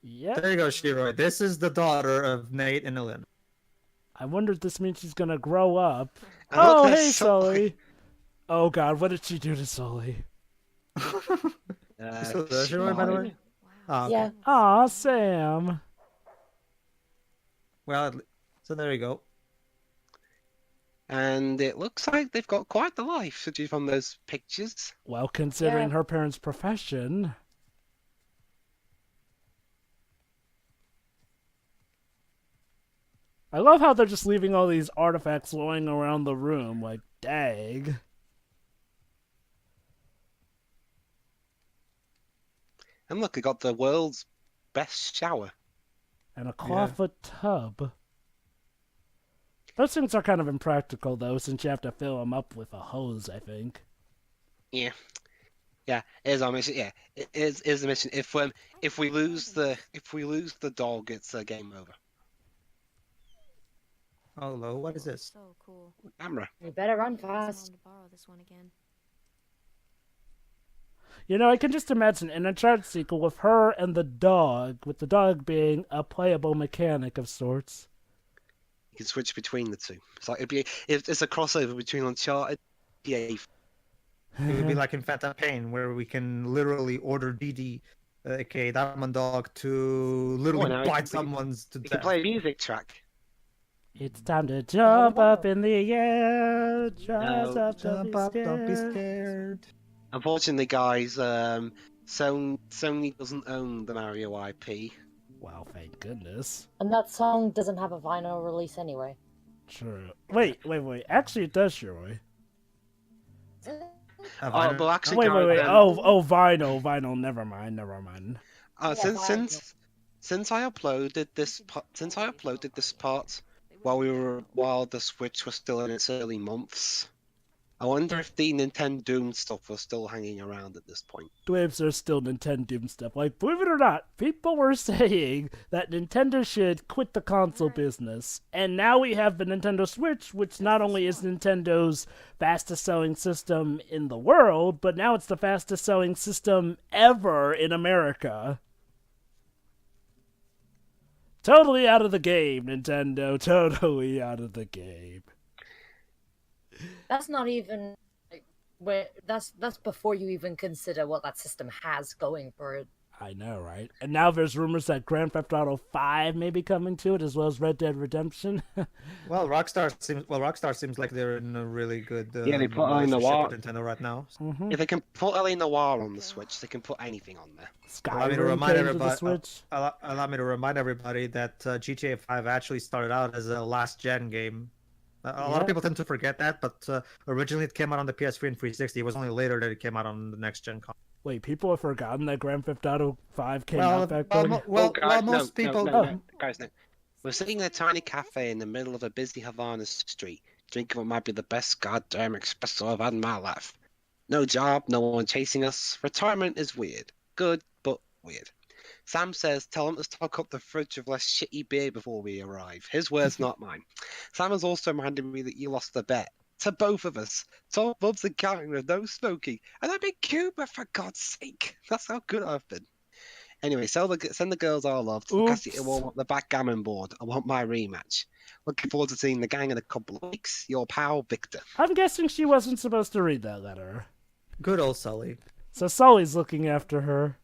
Yep. There you go, Shiroi. This is the daughter of Nate and Elena. I wonder if this means she's gonna grow up. And look, Oh, there's hey, Sully. Sully. Oh, God, what did she do to Sully? So there's Shiroi, by the way. Ah, okay. Yeah. Aw, Sam. Well, so there you go. And it looks like they've got quite the life, judging from those pictures. Well, considering Yeah. her parents' profession. I love how they're just leaving all these artifacts lying around the room, like, dang. And look, they got the world's best shower. And a clawfoot tub. Those things are kind of impractical, though, since you have to fill them up with a hose, I think. Yeah, yeah, it is our mission. Yeah, it is the mission. If we lose the dog, it's a game over. Oh, hello. What is this? So cool. Camera. You better run I want fast. to borrow this one again. You know, I can just imagine an Uncharted sequel with her and the dog, with the dog being a playable mechanic of sorts. You can switch between the two. It's like it's a crossover between Uncharted, GTA. It would be like in Phantom Pain, where we can literally order DD aka Diamond Dog, to literally now bite someone's to You can death. play a music track. It's time to jump up in the air. Jump up, Jump up, don't be scared. Unfortunately, guys, Sony doesn't own the Mario IP. Wow, thank goodness. And that song doesn't have a vinyl release anyway. True. Wait. Actually, it does, Shiroi. But actually, Wait. guys, Vinyl. Never mind. Since I uploaded this part while the Switch was still in its early months, I wonder if the Nintendo Doom stuff was still hanging around at this point. Dwibs are still Nintendo Doom stuff. Like, believe it or not, people were saying that Nintendo should quit the console business. And now we have the Nintendo Switch, which not only is Nintendo's fastest selling system in the world, but now it's the fastest selling system ever in America. Totally out of the game, Nintendo. Totally out of the game. That's not even that's before you even consider what that system has going for it. I know, right? And now there's rumors that Grand Theft Auto 5 may be coming to it, as well as Red Dead Redemption. Well, Rockstar seems like they're in a really good Yeah, they put LA relationship Noir. with Nintendo right now. If they can put LA Noir on the Switch, they can put anything on there. Allow me to Skyrim remind came to the everybody. Switch. Allow me to remind everybody that GTA 5 actually started out as a last-gen game. A lot of people tend to forget that, but originally it came out on the PS3 and 360. It was only later that it came out on the next-gen console. Wait, people have forgotten that Grand Theft Auto 5 came Well, out back well, then? mo- well, guys, most people. Guys, no. We're sitting in a tiny cafe in the middle of a busy Havana street, drinking what might be the best goddamn espresso I've had in my life. No job, no one chasing us. Retirement is weird. Good, but weird. Sam says, tell him to stock up the fridge of less shitty beer before we arrive. His words, not mine. Sam has also reminded me that you lost the bet. To both of us. Top Bub's and counting with no smoking. And I'm in Cuba, for God's sake. That's how good I've been. Anyway, send the girls our love to Cassie to warm up the backgammon board. I want my rematch. Looking forward to seeing the gang in a couple of weeks. Your pal, Victor. I'm guessing she wasn't supposed to read that letter. Good old Sully. So Sully's looking after her,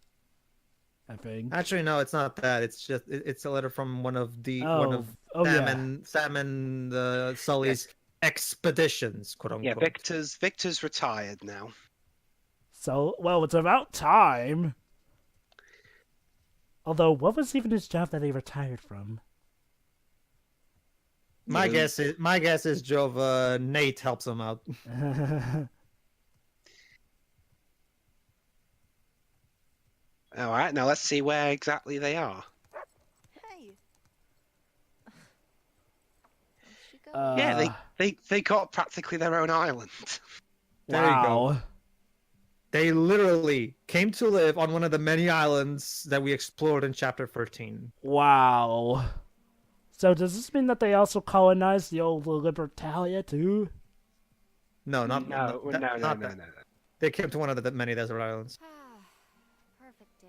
I think. Actually, no, it's not that. It's a letter from one of Sam and Sully's expeditions, quote unquote. Yeah, Victor's retired now. So, well, it's about time. Although, what was even his job that he retired from? My guess is Jova Nate helps him out. All right, now let's see where exactly they are. Hey. Yeah, they got practically their own island. There you go. They literally came to live on one of the many islands that we explored in Chapter 13. Wow. So does this mean that they also colonized the old Libertalia too? No, No. They came to one of the many desert islands. Perfect day.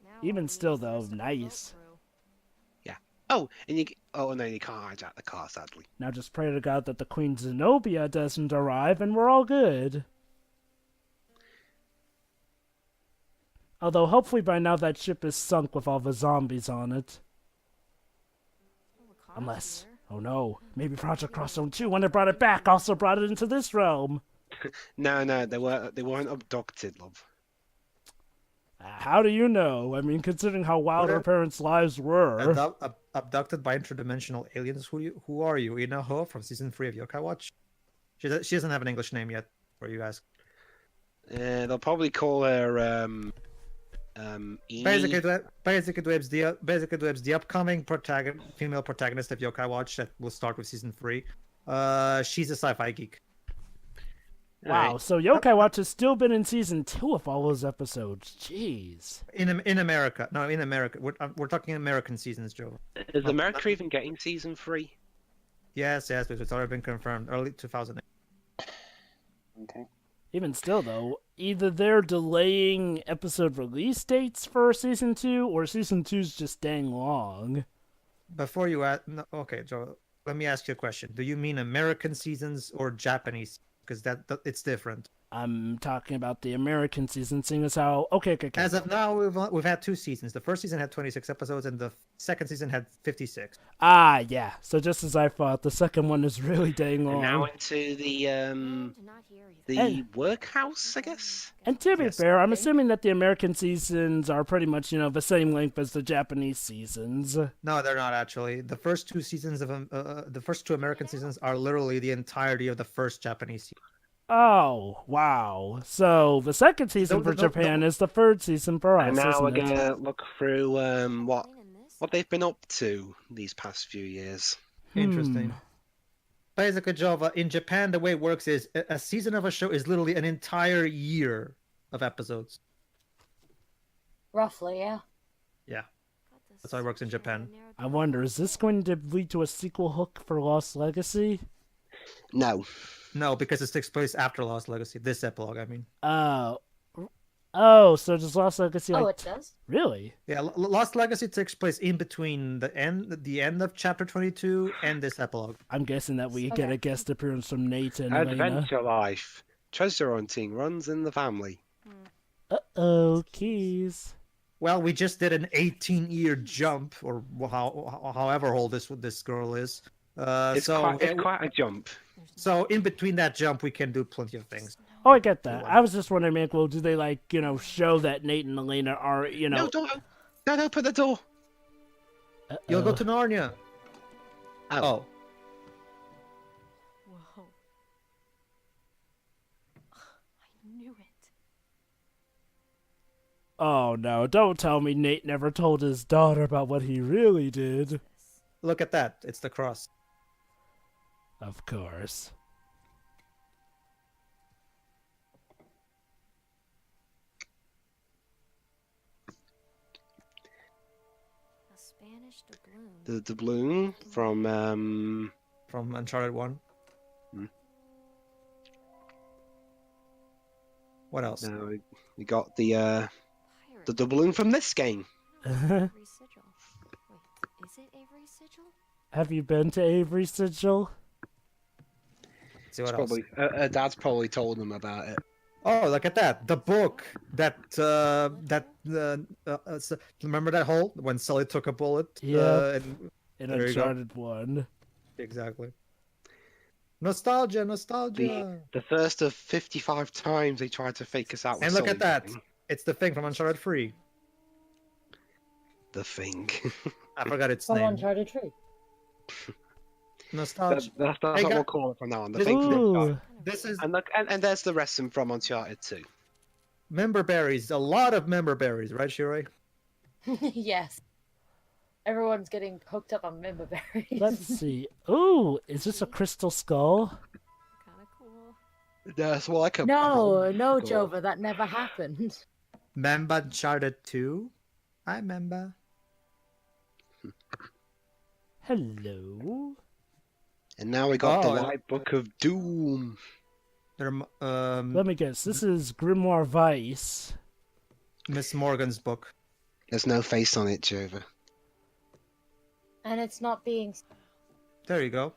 Now Even all still, we need is though, the nice. boat crew. Yeah. Oh, and no, you can't hijack the car, sadly. Now just pray to God that the Queen Zenobia doesn't arrive and we're all good. Although hopefully by now that ship is sunk with all the zombies on it. Oh, the car's Unless, here. oh no, maybe Project Cross Zone 2, when they brought it back, also brought it into this realm. No, they weren't abducted, love. How do you know? I mean, considering how wild our parents' lives were. Abducted by interdimensional aliens. Who are you? Ina Ho from season 3 of Yokai Watch. She doesn't have an English name yet for you guys. They'll probably call her Eni. Basically, Dwibs, the upcoming female protagonist of Yokai Watch that will start with season 3. She's a sci-fi geek. Wow, Right. so Yokai Watch has still been in season 2 of all those episodes. Jeez. In America. No, in America. We're talking American seasons, Joe. Is America even getting season 3? Yes, it's already been confirmed. Early 2008. Okay. Even still, though, either they're delaying episode release dates for season 2, or season 2's just dang long. Before you ask, no, okay, Joe, let me ask you a question. Do you mean American seasons or Japanese? Because it's different. I'm talking about the American season, seeing as how... Okay. As of now, we've had 2 seasons. The first season had 26 episodes, and the second season had 56. Ah, yeah. So just as I thought, the second one is really dang long. And now into the workhouse, I guess. And to be Yes. fair, I'm assuming that the American seasons are pretty much, the same length as the Japanese seasons. No, they're not actually. The first 2 seasons of the first 2 American seasons are literally the entirety of the first Japanese season. Oh, wow. So the second season for Japan is the third season for us, And now we're isn't it? gonna look through what they've been up to these past few years. Interesting. Basically, Jova, in Japan, the way it works is a season of a show is literally an entire year of episodes. Roughly, yeah. Yeah. That's how it works in Japan. I wonder, is this going to lead to a sequel hook for Lost Legacy? No. No, because it takes place after Lost Legacy. This epilogue, I mean. Oh, so does Lost Legacy Oh, like... it does? Really? Yeah, Lost Legacy takes place in between the end of chapter 22 and this epilogue. I'm guessing that we get a guest appearance from Nate and Elena. Adventure life. Treasure hunting runs in the family. Uh-oh, keys. Well, we just did an 18-year jump, or however old this girl is. It's quite a jump. So in between that jump, we can do plenty of things. Oh, I get that. I was just wondering, man, well, do they, show that Nate and Elena are, No, don't open the door. You'll go to Narnia. Oh. Whoa. I knew it. Oh, no, don't tell me Nate never told his daughter about what he really did. Look at that. It's the cross. Of course. A Spanish doubloon. The doubloon from Uncharted 1. What else? No, we got the doubloon from this game. Avery Sigil. Wait, is it Avery Sigil? Have you been to Avery Sigil? See what else? Her dad's probably told them about it. Oh, look at that! The book remember that hole when Sully took a bullet? Yeah. In there you go. Uncharted 1. Exactly. Nostalgia. The first of 55 times they tried to fake us out. And with look at that! Sully. It's the thing from Uncharted 3. The thing. I forgot its From name. Uncharted 3. Nostalgia. That's what we'll call it from now on. The thing from Ooh. Uncharted. This is And look, and there's the rest from Uncharted 2. member berries. A lot of member berries, right, Shirai? Yes. Everyone's getting hooked up on member berries. Let's see. Ooh, is this a crystal skull? Kind of cool. That's like a No, no, Cool. Jova, that never happened. Member Uncharted 2. I remember. Hello? And now we got the Oh, White Book of Doom. Let me guess. This is Grimoire Vice. Miss Morgan's book. There's no face on it, Jova. And it's not being... There you go.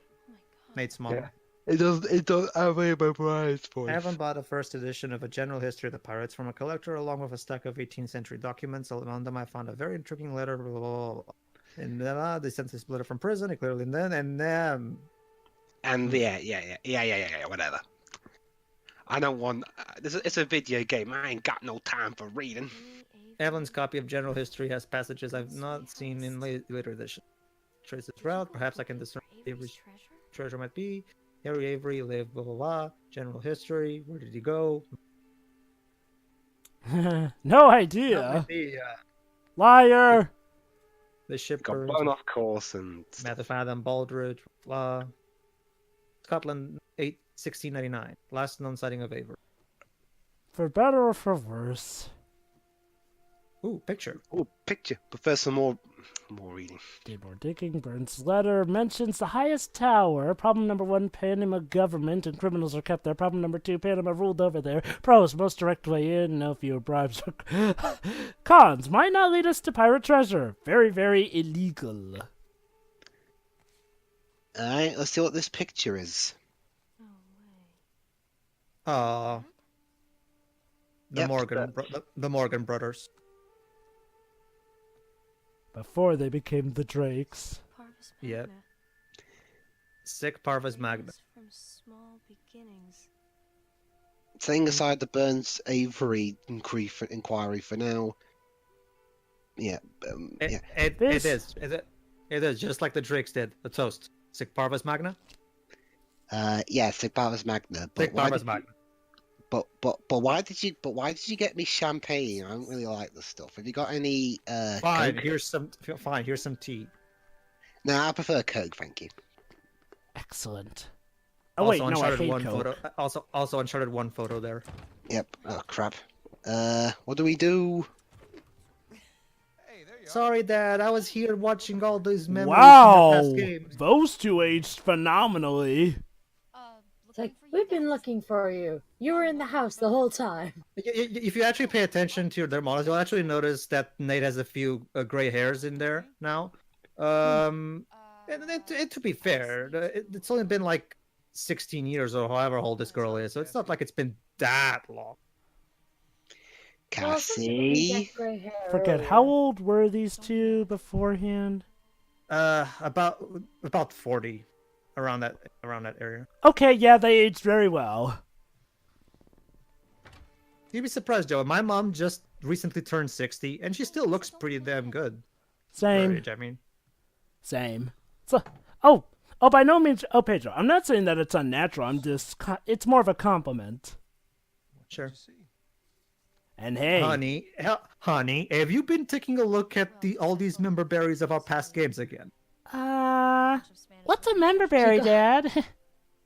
Nate's mom. Yeah. It does have a memorized voice. I haven't bought a first edition of A General History of the Pirates from a collector, along with a stack of 18th century documents. Among them, I found a very intriguing letter. Blah, blah, blah, blah. And they sent this letter from prison. It clearly then And yeah, whatever. I don't want. It's a video game. I ain't got no time for reading. Evelyn's copy of General History has passages I've not seen in later editions. Trace its route. Perhaps I can discern where Avery's treasure might be. Harry Avery lived, blah blah blah. General History. Where did he go? No idea. Liar. The ship Got burns. blown off course and Matthew Fathom, Baldridge, blah. Scotland, 1699. Last known sighting of Avery. For better or for worse. Ooh, picture. oh, picture. But first, some more reading. Did more digging. Burns' letter mentions the highest tower. Problem number 1, Panama government and criminals are kept there. Problem number 2, Panama ruled over there. Pros, most direct way in, no fewer bribes. Cons, might not lead us to pirate treasure. Very, very illegal. Alright, let's see what this picture is. Oh, The Yep, the Morgan brothers. Before they became the Drakes. Parvis Yeah. Magna. Sick Parvis Magna. Dreams from small beginnings. Setting aside the Burns Avery inquiry for now. Yeah, yeah. It is just like the Drakes did. The toast. Sic Parvis Magna. Yeah, Sic Parvis Magna. But Sic why Parvis did Magna. why did you get me champagne? I don't really like this stuff. Have you got any Fine. Coke? Here's some tea. No, I prefer Coke, thank you. Excellent. Oh wait, no, I hate Coke. photo. Also Uncharted 1 photo there. Yep. Oh crap. What do we do? Sorry, Dad. I was here watching all these memories Wow, from your past games. those two aged phenomenally. It's like, we've been looking for you. You were in the house the whole time. If you actually pay attention to their models, you'll actually notice that Nate has a few gray hairs in there now. And to be fair, it's only been like 16 years or however old this girl is, so it's not like it's been that long. Cassie. Forget, how old were these two beforehand? About 40, around that area. Okay, yeah, they aged very well. You'd be surprised, Joe. My mom just recently turned 60, and she still looks pretty damn good. Same. Her age, I mean. Same. So, by no means. Oh, Pedro, I'm not saying that it's unnatural. I'm just. It's more of a compliment. Sure. And hey, honey, have you been taking a look at all these member berries of our past games again? what's a member berry, Dad?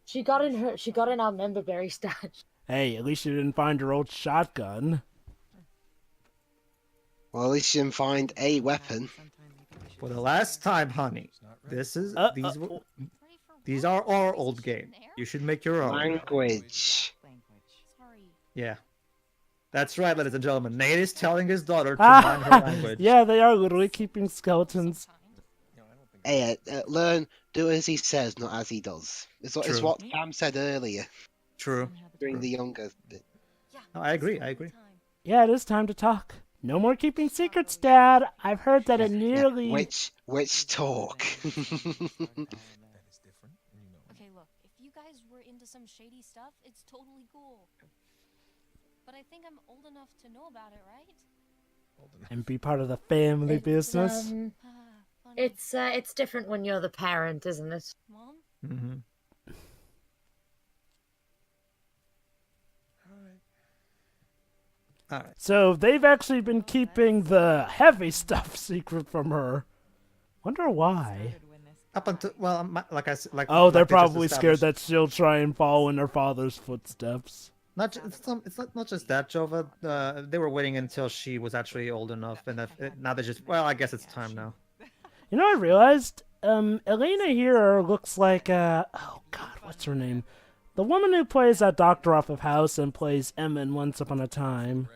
She got in our member berry stash. Hey, at least you didn't find your old shotgun. Well, at least you didn't find a weapon. For the last time, honey, these are our old games. You should make your own. Language. Yeah. That's right, ladies and gentlemen. Nate is telling his daughter to learn her language. Yeah, they are literally keeping skeletons. Hey, do as he says, not as he does. It's what Sam said earlier. True. During the younger bit. No, I agree. Yeah, it is time to talk. No more keeping secrets, Dad. I've heard that it nearly... Which talk? Okay, look, if you guys were into some shady stuff, it's totally cool. But I think I'm old enough to know about it, right? And be part of the family business. It's different when you're the parent, isn't it? Mom? Mm-hmm. All right. So they've actually been keeping the heavy stuff secret from her. Wonder why. Up until they're probably scared that she'll try and follow in her father's footsteps. It's not just that, Jova. They were waiting until she was actually old enough, and now they just. Well, I guess it's time now. You know, I realized Elena here looks like oh God, what's her name? The woman who plays that doctor off of House and plays Emma in Once Upon a Time.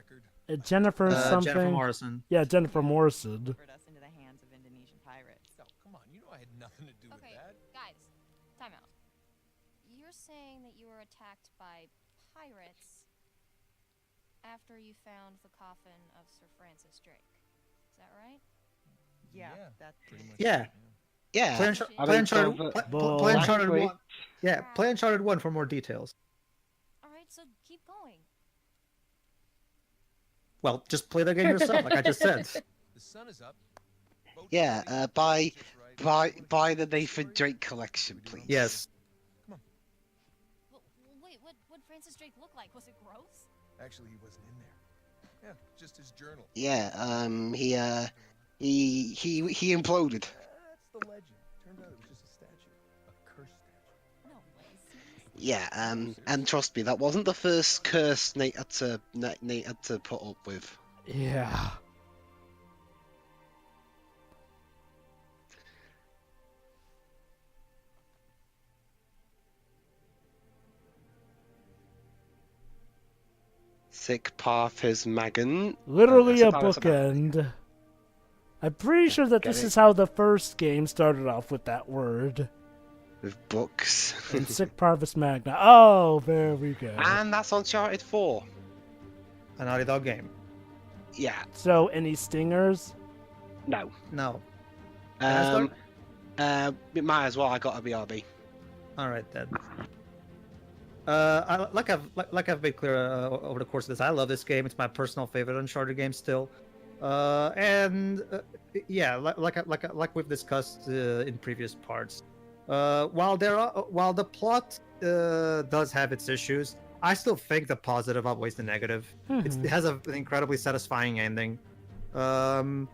Jennifer something. Jennifer Morrison. Yeah, Jennifer Morrison. Put us into the hands of Indonesian pirates. No, come on, you know I had nothing to do with that. Guys, time out. You're saying that you were attacked by pirates after you found the coffin of Sir Francis Drake. Is that right? Yeah, that's pretty much. Yeah. Yeah. Play Uncharted 1. Yeah, play Uncharted 1 for more details. Alright, so keep going. Well, just play the game yourself, like I just said. The sun is up. Yeah, buy the Nathan Drake collection, please. Yes. Well, wait, what Francis Drake look like? Was it gross? Actually, he wasn't in there. Yeah, just his journal. Yeah, he imploded. That's the legend. Turned out it was just a statue. A cursed statue. No way. Yeah, and trust me, that wasn't the first curse Nate had to put up with. Yeah. Sic Parvis Magna. Literally a bookend. I'm pretty sure that this is how the first game started off with that word. With books. And Sic Parvis Magna. Oh, there we go. And that's Uncharted 4. a Naughty Dog game. Yeah. So, any stingers? No. No. Can I start? It might as well. I got a BRB. All right then. Like I've made clear over the course of this, I love this game. It's my personal favorite Uncharted game still. Yeah, like we've discussed in previous parts. While the plot does have its issues, I still think the positive outweighs the negative. It has an incredibly satisfying ending. And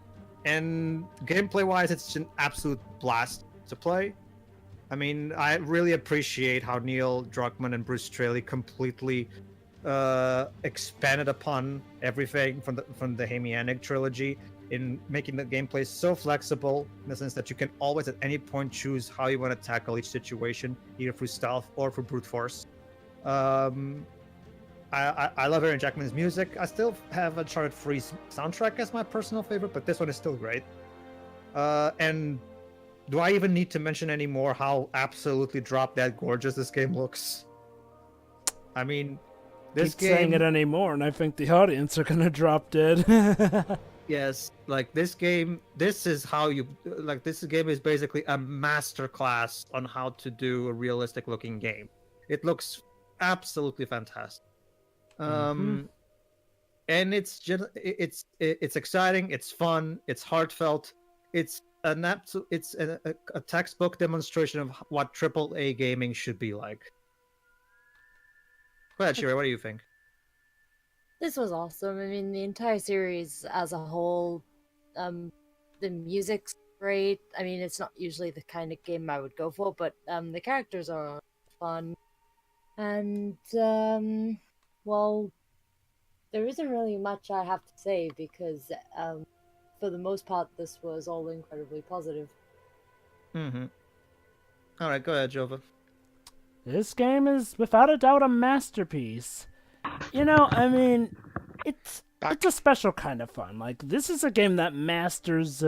gameplay-wise, it's an absolute blast to play. I mean, I really appreciate how Neil Druckmann and Bruce Straley completely expanded upon everything from the Hamianic trilogy in making the gameplay so flexible in the sense that you can always at any point choose how you want to tackle each situation, either through stealth or through brute force. I love Aaron Jackman's music. I still have Uncharted 3's soundtrack as my personal favorite, but this one is still great. And do I even need to mention anymore how absolutely drop-dead gorgeous this game looks? I mean, this Keep saying it anymore, and I think the audience are gonna drop dead. Yes, like this game, this is how you like. This game is basically a masterclass on how to do a realistic-looking game. It looks absolutely fantastic. And it's just it's exciting, it's fun, it's heartfelt, it's a textbook demonstration of what AAA gaming should be like. Go ahead, Shira, what do you think? This was awesome. I mean, the entire series as a whole, the music's great. I mean, it's not usually the kind of game I would go for, but the characters are fun. And, well, there isn't really much I have to say because, for the most part, this was all incredibly positive. All right, go ahead, Jova. This game is without a doubt a masterpiece. You know, I mean, it's a special kind of fun. Like, this is a game that masters,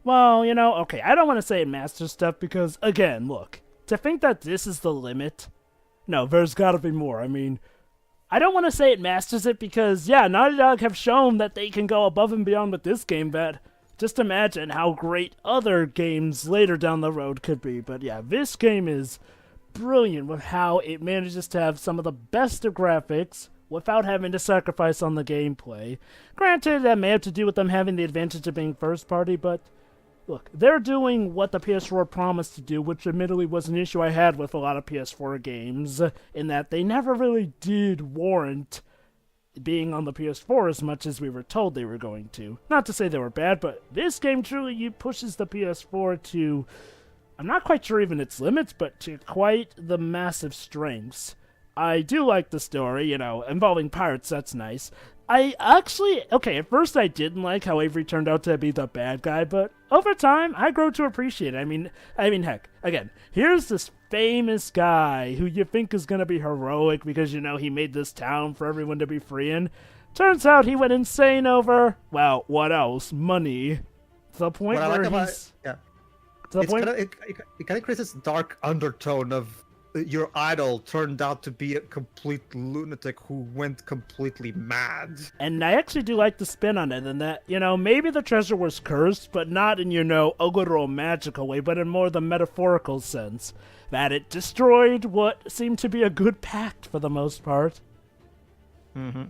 well, you know, okay, I don't want to say it masters stuff because, again, look, to think that this is the limit, no, there's gotta be more. I mean, I don't want to say it masters it because, yeah, Naughty Dog have shown that they can go above and beyond with this game, but just imagine how great other games later down the road could be. But yeah, this game is brilliant with how it manages to have some of the best of graphics without having to sacrifice on the gameplay. Granted, that may have to do with them having the advantage of being first party, but look, they're doing what the PS4 promised to do, which admittedly was an issue I had with a lot of PS4 games, in that they never really did warrant being on the PS4 as much as we were told they were going to. Not to say they were bad, but this game truly pushes the PS4 to, I'm not quite sure even its limits, but to quite the massive strengths. I do like the story, you know, involving pirates, that's nice. I actually, okay, at first I didn't like how Avery turned out to be the bad guy, but over time, I grow to appreciate it. I mean, heck, again, here's this famous guy who you think is gonna be heroic because, you know, he made this town for everyone to be free in. Turns out he went insane over, well, what else? Money. To the point What I where like about he's... yeah, To the it's point... it kind of creates this dark undertone of your idol turned out to be a complete lunatic who went completely mad. And I actually do like the spin on it, in that, you know, maybe the treasure was cursed, but not in, you know, a literal magical way, but in more the metaphorical sense. That it destroyed what seemed to be a good pact for the most part. That's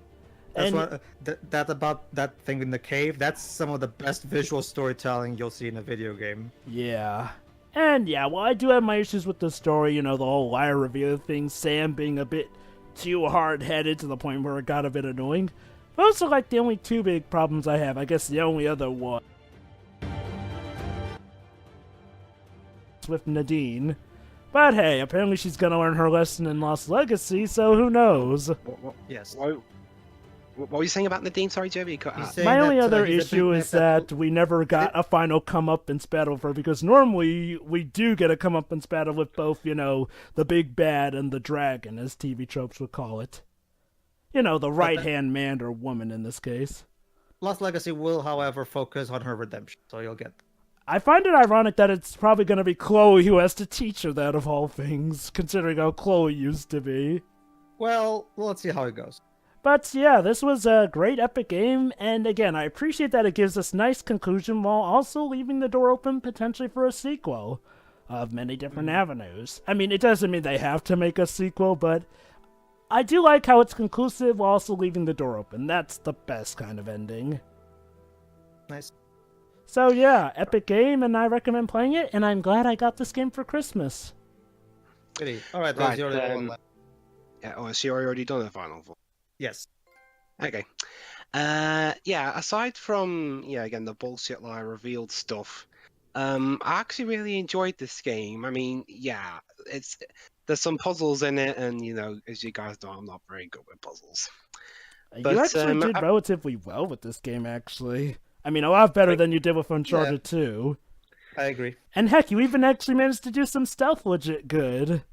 And- what that about that thing in the cave. That's some of the best visual storytelling you'll see in a video game. Yeah. And yeah, well, I do have my issues with the story, you know, the whole liar reveal thing, Sam being a bit too hard-headed to the point where it got a bit annoying. Those are like the only two big problems I have. I guess the only other one with Nadine. But hey, apparently she's gonna learn her lesson in Lost Legacy, so who knows? Yes. What were you saying about Nadine? Sorry, Joey, you cut out. My only other issue is that we never got a final comeuppance battle for her, because normally we do get a comeuppance battle with both, you know, the big bad and the dragon, as TV tropes would call it. You know, the right-hand man or woman in this case. Lost Legacy will, however, focus on her redemption, so you'll get. I find it ironic that it's probably going to be Chloe who has to teach her that, of all things, considering how Chloe used to be. Well, let's see how it goes. But yeah, this was a great epic game, and again, I appreciate that it gives us nice conclusion while also leaving the door open potentially for a sequel of many different avenues. I mean, it doesn't mean they have to make a sequel, but I do like how it's conclusive while also leaving the door open. That's the best kind of ending. Nice. So yeah, epic game, and I recommend playing it, and I'm glad I got this game for Christmas. Goody. All right, Right, that's your yeah, oh, so you already done a final four? Yes. Okay. Yeah, aside from, yeah, again, the bullshit lie revealed stuff, I actually really enjoyed this game. I mean, yeah, there's some puzzles in it, and, you know, as you guys know, I'm not very good with puzzles. But, You actually did relatively well with this game, actually. I mean, a lot better than you did with Uncharted 2. I agree. And heck, you even actually managed to do some stealth legit good.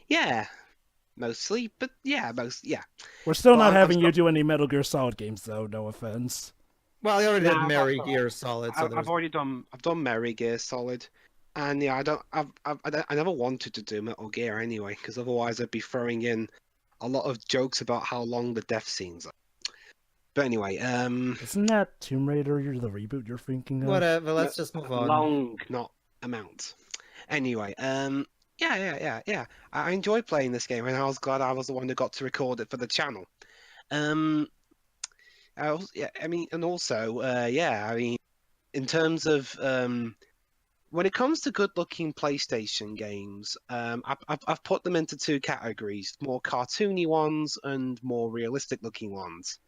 Yeah, mostly, but yeah, yeah. We're still But not I'm having you still- do any Metal Gear Solid games, though, no offense. Well, I already did Nah, Mary Gear Solid. So I've done Mary Gear Solid, and yeah, I never wanted to do Metal Gear anyway, because otherwise I'd be throwing in a lot of jokes about how long the death scenes are. But anyway, Isn't that Tomb Raider the reboot you're thinking of? Whatever, let's just move on. long, not amount. Anyway, yeah. I enjoyed playing this game, and I was glad I was the one that got to record it for the channel. I mean, and also, I mean, in terms of when it comes to good-looking PlayStation games, I've put them into two categories: more cartoony ones and more realistic-looking ones.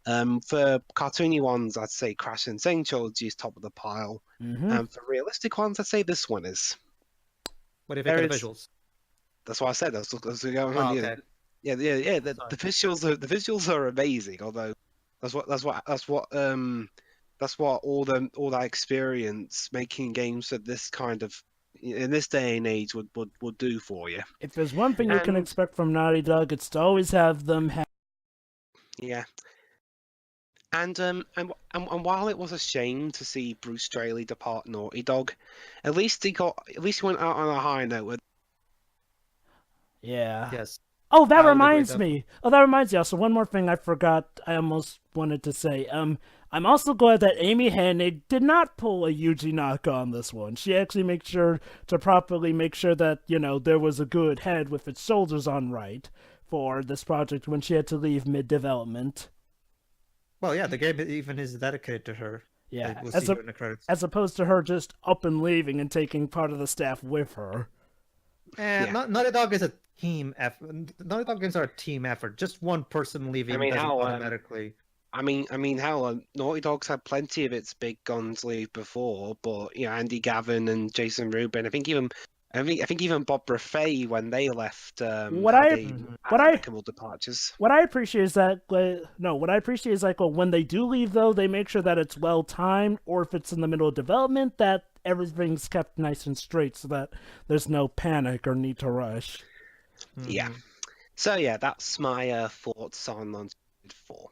For cartoony ones, I'd say Crash Insane Trilogy is top of the pile. And for realistic ones, I'd say this one is. What do you think of the visuals? That's what I said. That's going on. Oh, okay. Yeah. The visuals are amazing. Although that's what all that experience making games of this kind of in this day and age would do for you. If there's one thing you can expect from Naughty Dog, it's to always have them Yeah. And while it was a shame to see Bruce Straley depart Naughty Dog, at least he went out on a high note with. Yeah. Yes. Oh, that reminds me. Also, one more thing I forgot. I almost wanted to say. I'm also glad that Amy Hennig did not pull a Yuji Naka on this one. She actually made sure to properly make sure that, you know, there was a good head with its shoulders on right for this project when she had to leave mid-development. Well, yeah, the game even is dedicated to her. Yeah, we'll see her in the credits. as opposed to her just up and leaving and taking part of the staff with her. And Naughty Dog is a team effort. Naughty Dog games are a team effort. Just one person leaving doesn't automatically. I mean, hell, Naughty Dog's had plenty of its big guns leave before, but you know, Andy Gavin and Jason Rubin. I think even Bob Rafe when they left. Amicable departures. What I appreciate is that when they do leave though, they make sure that it's well timed, or if it's in the middle of development, that everything's kept nice and straight, so that there's no panic or need to rush. Yeah. So yeah, that's my thoughts on Uncharted 4.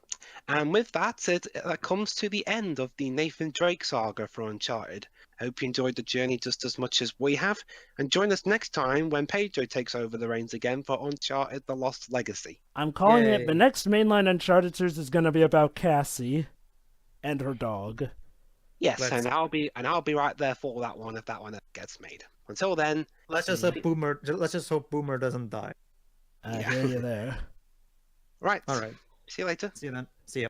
And with that, that comes to the end of the Nathan Drake saga for Uncharted. Hope you enjoyed the journey just as much as we have, and join us next time when Pedro takes over the reins again for Uncharted: The Lost Legacy. I'm calling it. The next mainline Uncharted series is going to be about Cassie and her dog. Yes, and I'll be right there for that one if that one ever gets made. Until then, let's just hope Boomer doesn't die. I hear you there. Right. All right. See you later. See you then. See ya.